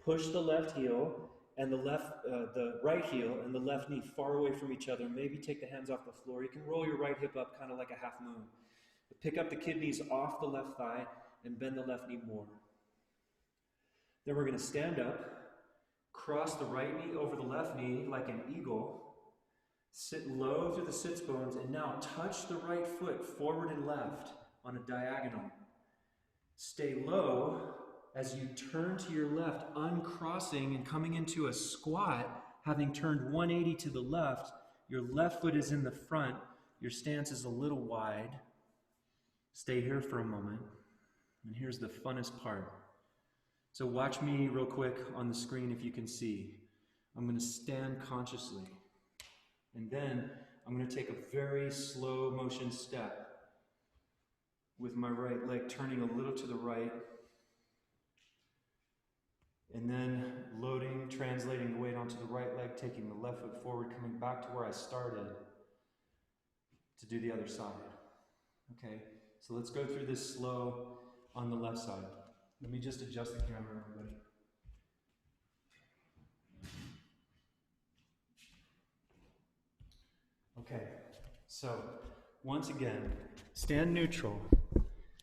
Push the left heel and the right heel and the left knee far away from each other. Maybe take the hands off the floor. You can roll your right hip up kind of like a half moon. But pick up the kidneys off the left thigh and bend the left knee more. Then we're going to stand up, cross the right knee over the left knee like an eagle. Sit low through the sits bones, and now touch the right foot forward and left on a diagonal. Stay low as you turn to your left, uncrossing and coming into a squat, having turned 180 to the left. Your left foot is in the front. Your stance is a little wide. Stay here for a moment. And here's the funnest part. So watch me real quick on the screen if you can see. I'm going to stand consciously. And then I'm going to take a very slow motion step with my right leg turning a little to the right. And then loading, translating the weight onto the right leg, taking the left foot forward, coming back to where I started to do the other side. Okay, so let's go through this slow on the left side. Let me just adjust the camera, everybody. Okay, so once again, stand neutral.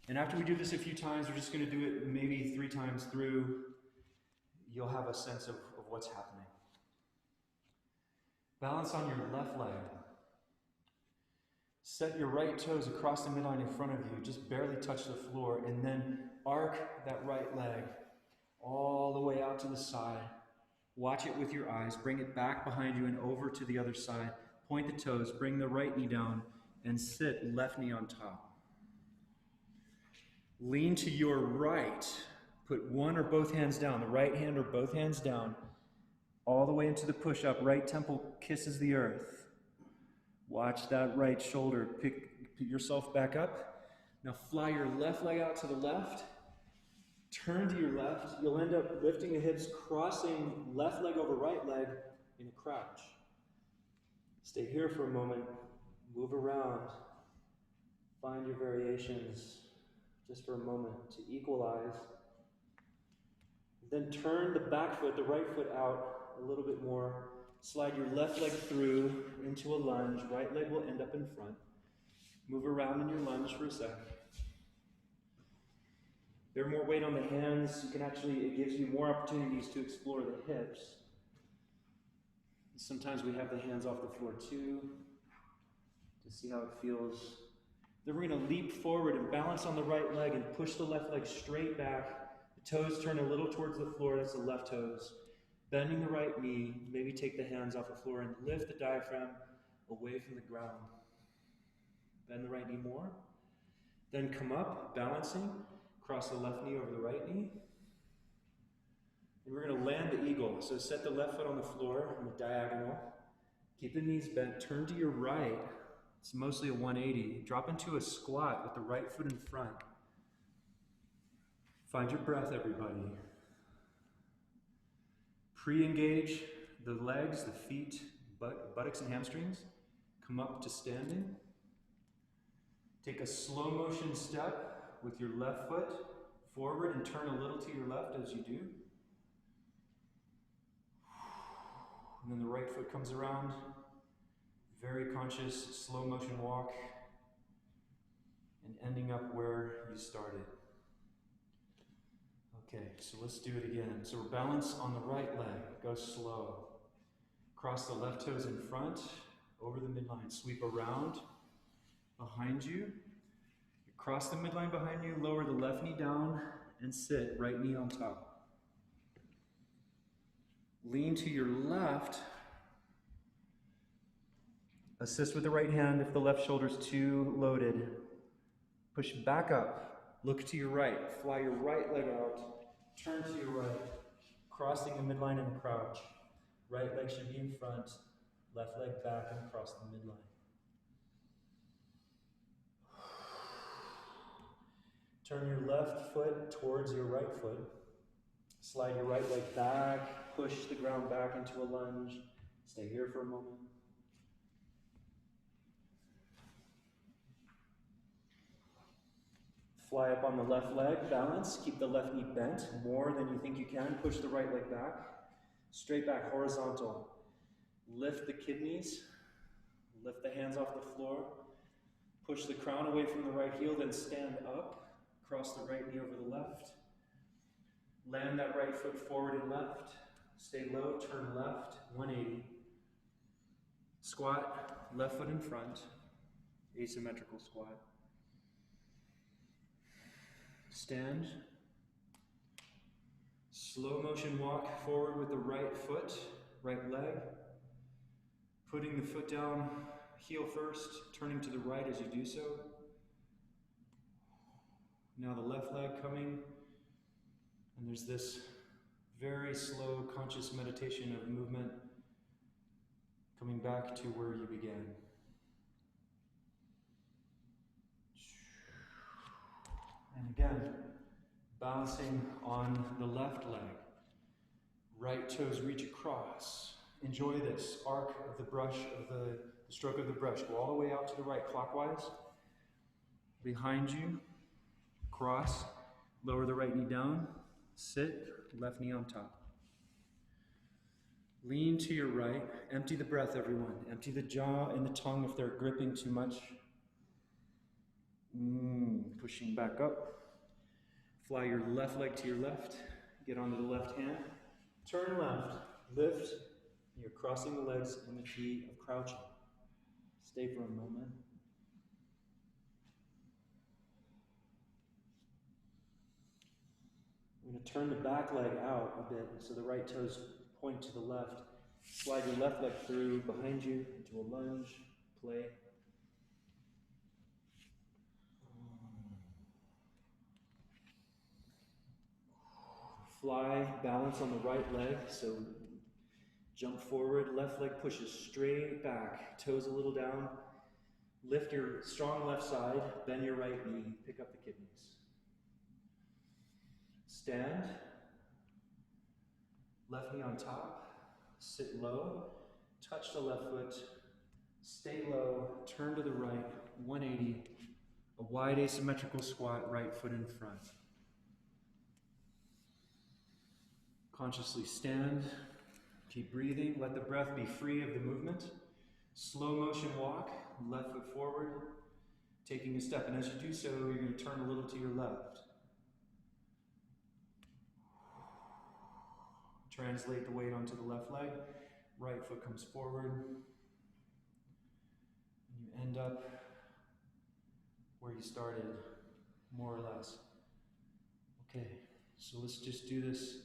And after we do this a few times, we're just going to do it maybe 3 times through. You'll have a sense of what's happening. Balance on your left leg. Set your right toes across the midline in front of you. Just barely touch the floor. And then arc that right leg all the way out to the side. Watch it with your eyes. Bring it back behind you and over to the other side. Point the toes. Bring the right knee down and sit left knee on top. Lean to your right. Put one or both hands down, the right hand or both hands down, all the way into the push-up. Right temple kisses the earth. Watch that right shoulder. Pick yourself back up. Now fly your left leg out to the left. Turn to your left. You'll end up lifting the hips, crossing left leg over right leg in a crouch. Stay here for a moment. Move around. Find your variations just for a moment to equalize. Then turn the back foot, the right foot out a little bit more. Slide your left leg through into a lunge. Right leg will end up in front. Move around in your lunge for a second. There are more weight on the hands. It gives you more opportunities to explore the hips. Sometimes we have the hands off the floor too, to see how it feels. Then we're going to leap forward and balance on the right leg and push the left leg straight back. The toes turn a little towards the floor, that's the left toes. Bending the right knee, maybe take the hands off the floor and lift the diaphragm away from the ground. Bend the right knee more. Then come up, balancing. Cross the left knee over the right knee. And we're going to land the eagle. So set the left foot on the floor on the diagonal. Keep the knees bent. Turn to your right. It's mostly a 180. Drop into a squat with the right foot in front. Find your breath, everybody. Pre-engage the legs, the feet, buttocks and hamstrings. Come up to standing. Take a slow motion step with your left foot forward and turn a little to your left as you do. And then the right foot comes around. Very conscious, slow motion walk. And ending up where you started. Okay, so let's do it again. So we're balanced on the right leg. Go slow. Cross the left toes in front, over the midline. Sweep around behind you. Cross the midline behind you, lower the left knee down, and sit, right knee on top. Lean to your left. Assist with the right hand if the left shoulder's too loaded. Push back up. Look to your right. Fly your right leg out. Turn to your right. Crossing the midline and crouch. Right leg should be in front. Left leg back and across the midline. Turn your left foot towards your right foot. Slide your right leg back. Push the ground back into a lunge. Stay here for a moment. Fly up on the left leg, balance. Keep the left knee bent more than you think you can. Push the right leg back. Straight back, horizontal. Lift the kidneys. Lift the hands off the floor. Push the crown away from the right heel, then stand up. Cross the right knee over the left. Land that right foot forward and left. Stay low, turn left, 180. Squat, left foot in front. Asymmetrical squat. Stand. Slow motion walk forward with the right foot, right leg. Putting the foot down, heel first, turning to the right as you do so. Now the left leg coming, and there's this very slow, conscious meditation of movement coming back to where you began. And again, balancing on the left leg. Right toes reach across. Enjoy this arc of the brush, of the stroke of the brush. Go all the way out to the right clockwise. Behind you. Cross, lower the right knee down, sit, left knee on top. Lean to your right, empty the breath, everyone. Empty the jaw and the tongue if they're gripping too much. Pushing back up. Fly your left leg to your left, get onto the left hand. Turn left, lift, you're crossing the legs in the T of crouching. Stay for a moment. We're going to turn the back leg out a bit so the right toes point to the left. Slide your left leg through behind you into a lunge, play. Fly, balance on the right leg, so jump forward, left leg pushes straight back, toes a little down. Lift your strong left side, bend your right knee, pick up the kidneys. Stand, left knee on top, sit low, touch the left foot, stay low, turn to the right, 180, a wide asymmetrical squat, right foot in front. Consciously stand, keep breathing, let the breath be free of the movement. Slow motion walk, left foot forward, taking a step, and as you do so, you're going to turn a little to your left. Translate the weight onto the left leg, right foot comes forward, and you end up where you started, more or less. Okay, so let's just do this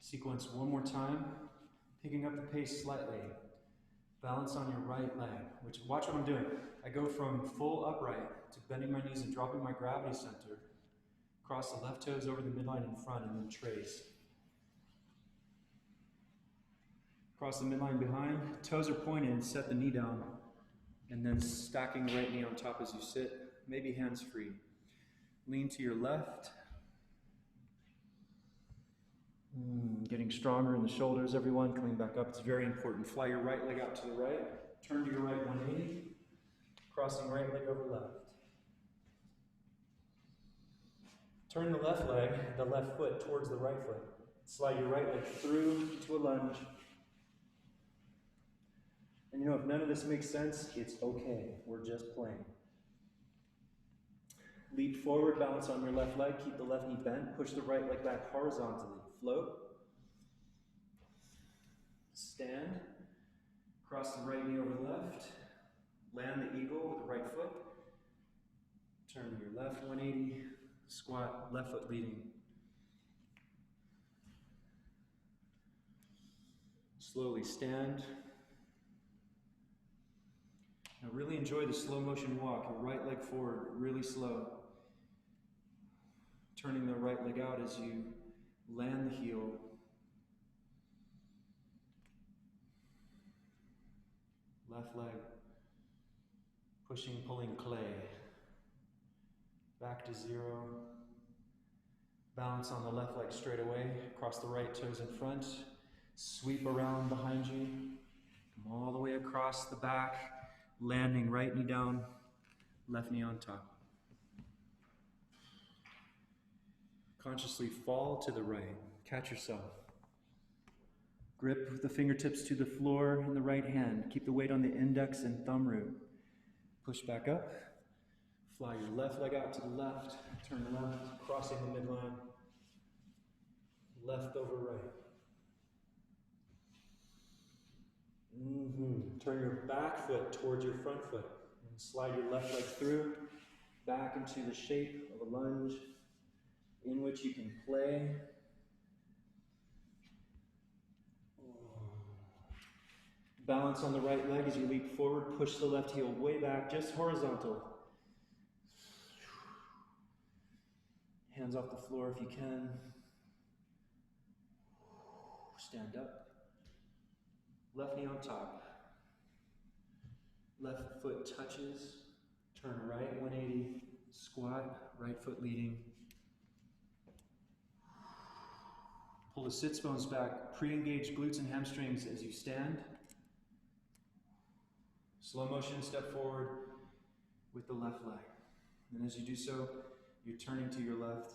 sequence one more time, picking up the pace slightly. Balance on your right leg, which, watch what I'm doing. I go from full upright to bending my knees and dropping my gravity center. Cross the left toes over the midline in front and then trace. Cross the midline behind, toes are pointed, set the knee down. And then stacking the right knee on top as you sit, maybe hands free. Lean to your left. Getting stronger in the shoulders, everyone. Coming back up, it's very important. Fly your right leg out to the right. Turn to your right 180. Crossing right leg over left. Turn the left leg, the left foot, towards the right foot. Slide your right leg through to a lunge. And you know, if none of this makes sense, it's okay. We're just playing. Leap forward, balance on your left leg, keep the left knee bent, push the right leg back horizontally. Float. Stand. Cross the right knee over the left. Land the eagle with the right foot. Turn to your left 180. Squat, left foot leading. Slowly stand. Now really enjoy the slow motion walk. Your right leg forward, really slow. Turning the right leg out as you land the heel. Left leg. Pushing, pulling clay. Back to zero. Balance on the left leg straight away. Cross the right toes in front. Sweep around behind you. Come all the way across the back. Landing right knee down, left knee on top. Consciously fall to the right. Catch yourself. Grip the fingertips to the floor in the right hand. Keep the weight on the index and thumb root. Push back up. Fly your left leg out to the left. Turn left, crossing the midline. Left over right. Turn your back foot towards your front foot. And slide your left leg through, back into the shape of a lunge in which you can play. Balance on the right leg as you leap forward. Push the left heel way back, just horizontal. Hands off the floor if you can. Stand up. Left knee on top. Left foot touches. Turn right 180. Squat, right foot leading. Pull the sits bones back. Pre-engage glutes and hamstrings as you stand. Slow motion, step forward with the left leg. And as you do so, you're turning to your left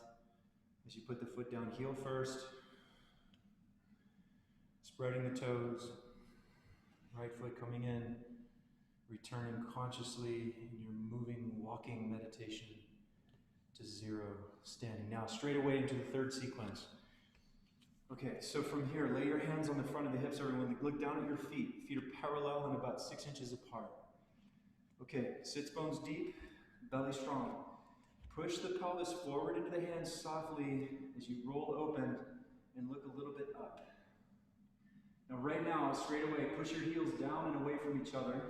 as you put the foot down, heel first. Spreading the toes. Right foot coming in, returning consciously in your moving, walking meditation to zero, standing. Now, straight away into the third sequence. Okay, so from here, lay your hands on the front of the hips, everyone. Look down at your feet. Feet are parallel and about 6 inches apart. Okay, sits bones deep, belly strong. Push the pelvis forward into the hands softly as you roll open and look a little bit up. Now right now, straight away, push your heels down and away from each other.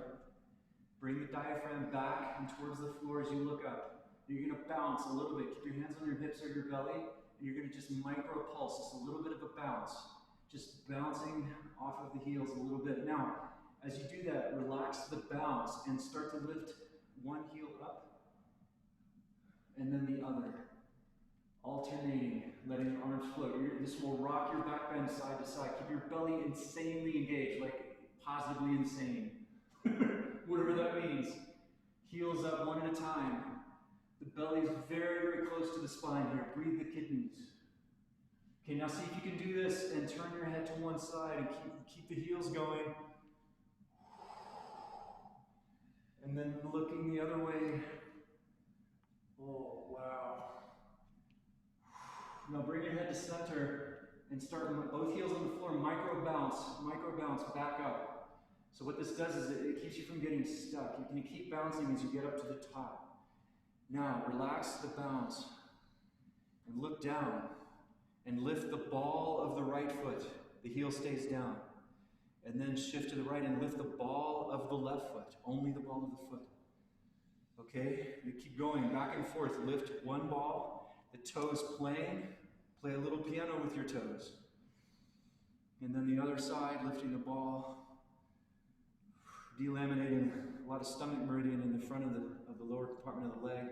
Bring the diaphragm back and towards the floor as you look up. You're going to bounce a little bit. Keep your hands on your hips or your belly, and you're going to just micro pulse, just a little bit of a bounce. Just bouncing off of the heels a little bit. Now, as you do that, relax the bounce and start to lift one heel up and then the other. Alternating, letting your arms float. This will rock your back bend side to side. Keep your belly insanely engaged, like positively insane. Whatever that means. Heels up one at a time. The belly is very, very close to the spine here. Breathe the kidneys. Okay, now see if you can do this and turn your head to one side and keep the heels going. And then looking the other way. Oh, wow. Now bring your head to center and start both heels on the floor, micro bounce, back up. So what this does is it keeps you from getting stuck. You can keep bouncing as you get up to the top. Now relax the bounce and look down and lift the ball of the right foot. The heel stays down. And then shift to the right and lift the ball of the left foot, only the ball of the foot. Okay, you keep going back and forth, lift one ball, the toes playing. Play a little piano with your toes. And then the other side, lifting the ball. delaminating a lot of stomach meridian in the front of the lower compartment of the leg.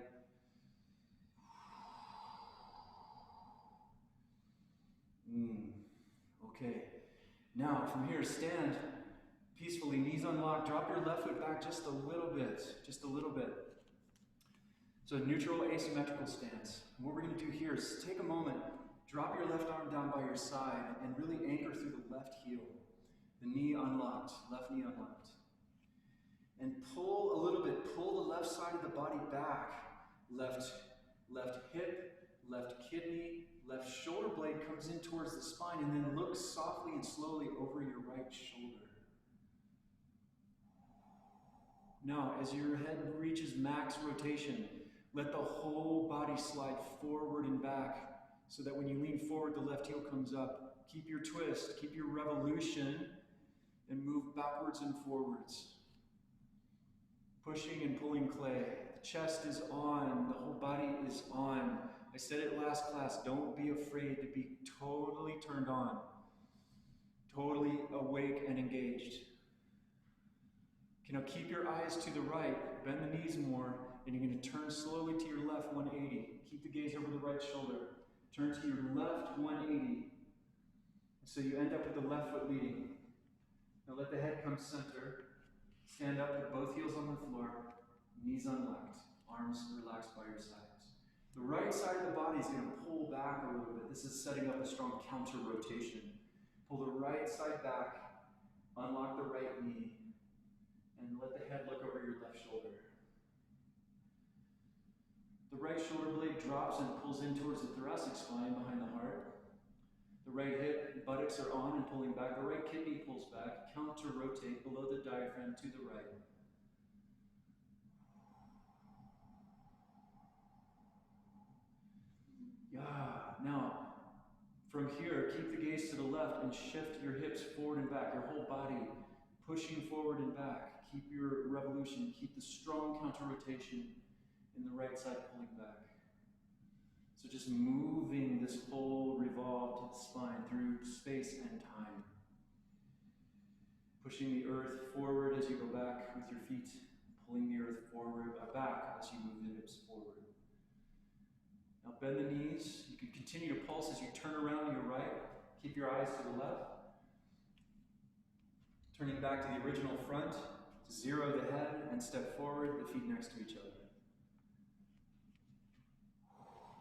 Okay. Now, from here, stand peacefully, knees unlocked. Drop your left foot back just a little bit. Just a little bit. So neutral asymmetrical stance. And what we're going to do here is take a moment, drop your left arm down by your side, and really anchor through the left heel. The knee unlocked, left knee unlocked. And pull a little bit, pull the left side of the body back. Left hip, left kidney, left shoulder blade comes in towards the spine, and then look softly and slowly over your right shoulder. Now, as your head reaches max rotation, let the whole body slide forward and back so that when you lean forward, the left heel comes up. Keep your twist, keep your revolution, and move backwards and forwards. Pushing and pulling clay. The chest is on, the whole body is on. I said it last class, don't be afraid to be totally turned on, totally awake and engaged. Now keep your eyes to the right, bend the knees more, and you're going to turn slowly to your left 180. Keep the gaze over the right shoulder. Turn to your left 180. So you end up with the left foot leading. Now let the head come center. Stand up with both heels on the floor, knees unlocked, arms relaxed by your sides. The right side of the body is going to pull back a little bit. This is setting up a strong counter rotation. Pull the right side back, unlock the right knee, and let the head look over your left shoulder. The right shoulder blade drops and pulls in towards the thoracic spine behind the heart. The right hip, buttocks are on and pulling back. The right kidney pulls back. Counter rotate below the diaphragm to the right. Yeah. Now, from here, keep the gaze to the left and shift your hips forward and back. Your whole body pushing forward and back. Keep your revolution. Keep the strong counter rotation in the right side pulling back. So just moving this whole revolved spine through space and time. Pushing the earth forward as you go back with your feet, pulling the earth forward, back as you move the hips forward. Now bend the knees. You can continue to pulse as you turn around to your right. Keep your eyes to the left. Turning back to the original front. Zero the head and step forward, the feet next to each other.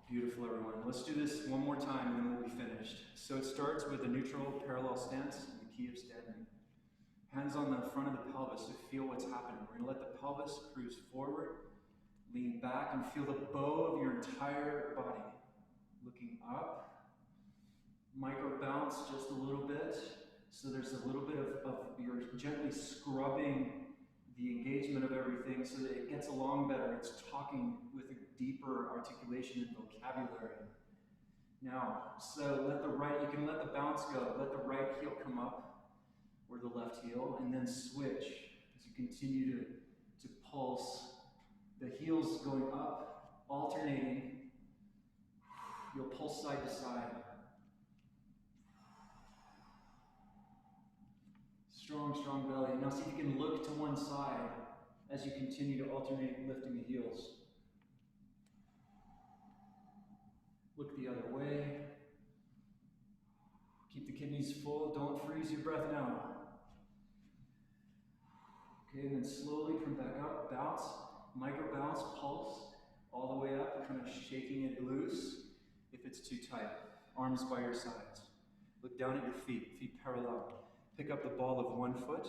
Beautiful, everyone. Let's do this one more time and then we'll be finished. So it starts with a neutral parallel stance in the key of standing. Hands on the front of the pelvis to feel what's happening. We're going to let the pelvis cruise forward, lean back, and feel the bow of your entire body. Looking up. Micro bounce just a little bit. So there's a little bit of you're gently scrubbing the engagement of everything so that it gets along better. It's talking with a deeper articulation and vocabulary. Now, so you can let the bounce go. Let the right heel come up, or the left heel, and then switch as you continue to pulse. The heels going up, alternating. You'll pulse side to side. Strong, strong belly. Now see if you can look to one side as you continue to alternate lifting the heels. Look the other way. Keep the kidneys full. Don't freeze your breath now. Okay, and then slowly come back up. Bounce, micro bounce, pulse all the way up, kind of shaking it loose if it's too tight. Arms by your sides. Look down at your feet, feet parallel. Pick up the ball of one foot,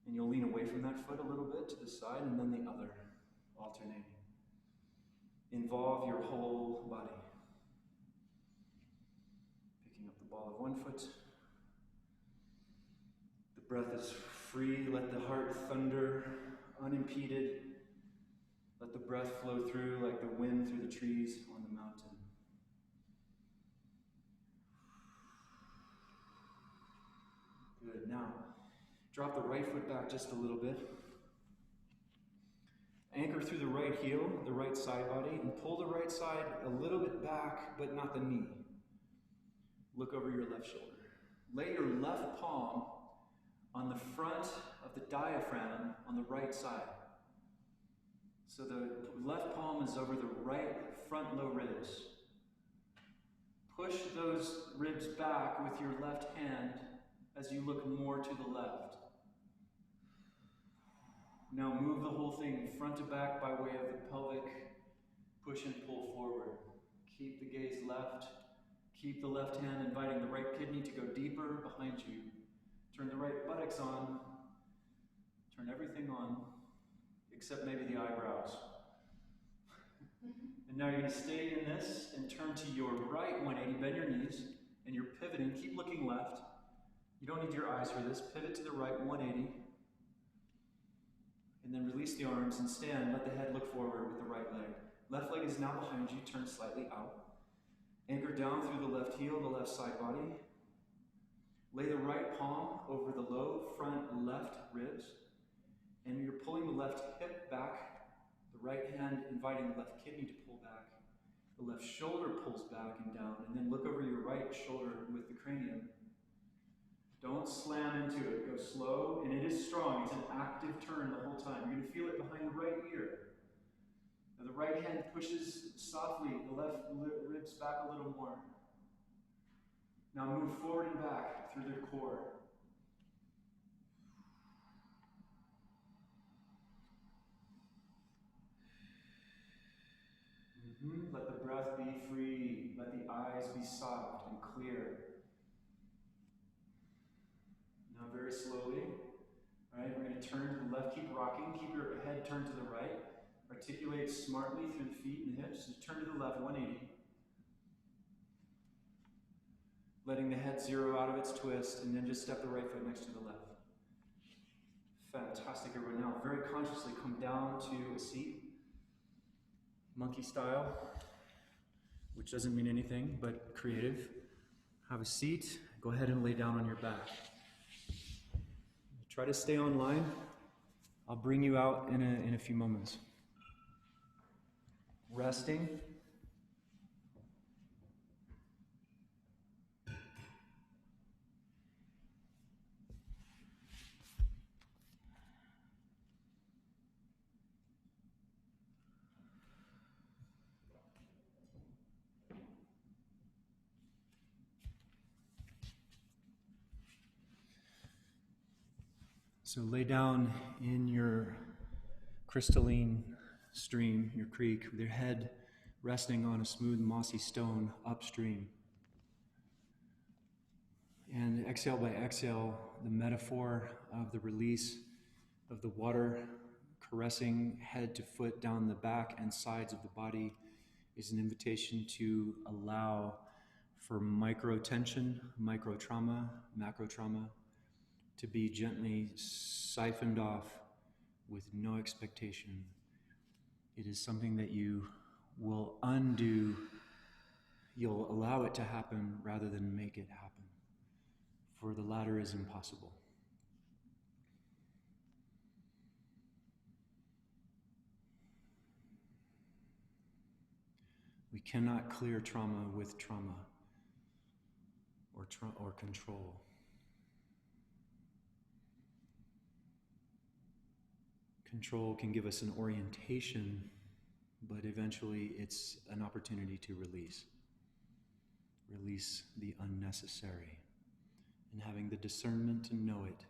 and you'll lean away from that foot a little bit to the side, and then the other, alternating. Involve your whole body. Picking up the ball of one foot. The breath is free. Let the heart thunder, unimpeded. Let the breath flow through like the wind through the trees on the mountain. Good. Now, drop the right foot back just a little bit. Anchor through the right heel, the right side body, and pull the right side a little bit back, but not the knee. Look over your left shoulder. Lay your left palm on the front of the diaphragm on the right side. So the left palm is over the right front low ribs. Push those ribs back with your left hand as you look more to the left. Now move the whole thing front to back by way of the pelvic push and pull forward. Keep the gaze left. Keep the left hand inviting the right kidney to go deeper behind you. Turn the right buttocks on. Turn everything on, except maybe the eyebrows. And now you're going to stay in this and turn to your right 180, bend your knees, and you're pivoting. Keep looking left. You don't need your eyes for this. Pivot to the right 180. And then release the arms and stand. Let the head look forward with the right leg. Left leg is now behind you. Turn slightly out. Anchor down through the left heel, the left side body. Lay the right palm over the low front left ribs. And you're pulling the left hip back. The right hand inviting the left kidney to pull back. The left shoulder pulls back and down. And then look over your right shoulder with the cranium. Don't slam into it. Go slow. And it is strong. It's an active turn the whole time. You're going to feel it behind the right ear. Now the right hand pushes softly the left ribs back a little more. Now move forward and back through the core. Let the breath be free. Let the eyes be soft and clear. Now very slowly. All right, we're going to turn to the left. Keep rocking. Keep your head turned to the right. Articulate smartly through the feet and the hips. Just turn to the left, 180. Letting the head zero out of its twist, and then just step the right foot next to the left. Fantastic, everyone. Now, very consciously come down to a seat. Monkey style, which doesn't mean anything, but creative. Have a seat. Go ahead and lay down on your back. Try to stay online. I'll bring you out in a few moments. Resting. So lay down in your crystalline stream, your creek, with your head resting on a smooth mossy stone upstream. And exhale by exhale, the metaphor of the release of the water caressing head to foot down the back and sides of the body is an invitation to allow for micro tension, micro trauma, macro trauma, to be gently siphoned off with no expectation. It is something that you will undo. You'll allow it to happen rather than make it happen. For the latter is impossible. We cannot clear trauma with trauma or control. Control can give us an orientation, but eventually it's an opportunity to release. Release the unnecessary. And having the discernment to know it.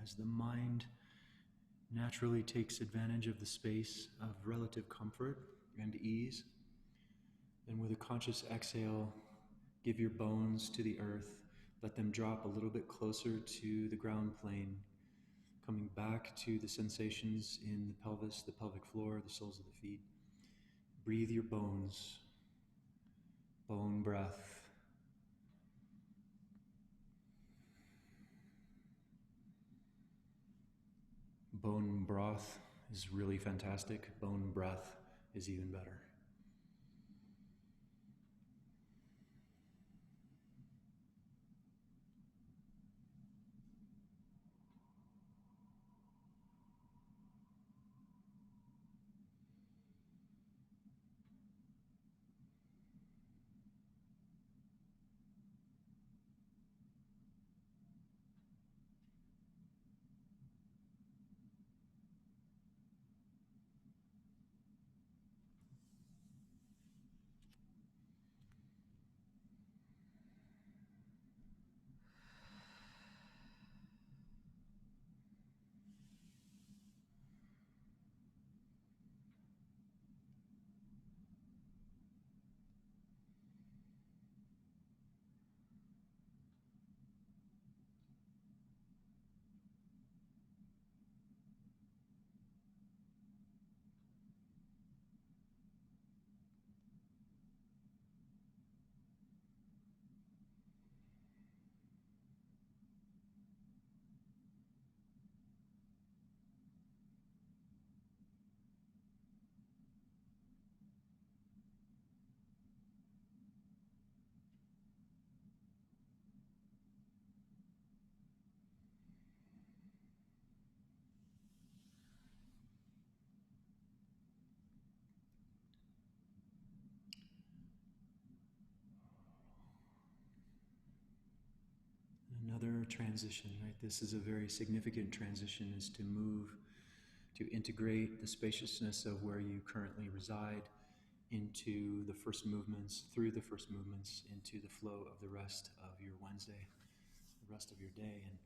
as the mind naturally takes advantage of the space of relative comfort and ease. Then with a conscious exhale, give your bones to the earth. Let them drop a little bit closer to the ground plane, coming back to the sensations in the pelvis, the pelvic floor, the soles of the feet. Breathe your bones, bone breath. Bone broth is really fantastic. Bone breath is even better. Another transition, right? This is a very significant transition, is to move, to integrate the spaciousness of where you currently reside into the first movements, through the first movements, into the flow of the rest of your Wednesday, the rest of your day. And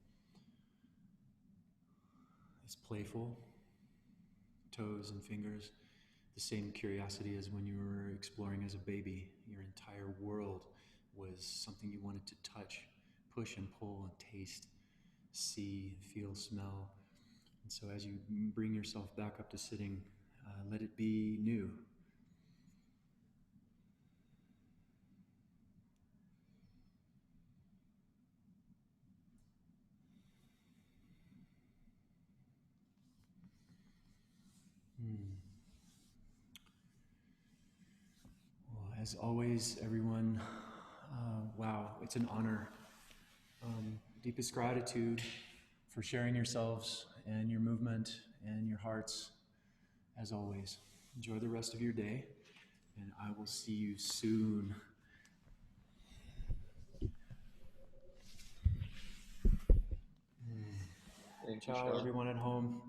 it's playful, toes and fingers, the same curiosity as when you were exploring as a baby. Your entire world was something you wanted to touch, push and pull and taste, see, feel, smell. And so as you bring yourself back up to sitting, let it be new. Well, as always, everyone, wow, it's an honor. Deepest gratitude for sharing yourselves and your movement and your hearts, as always. Enjoy the rest of your day, and I will see you soon. Thank you, Ciao, Sean. everyone at home.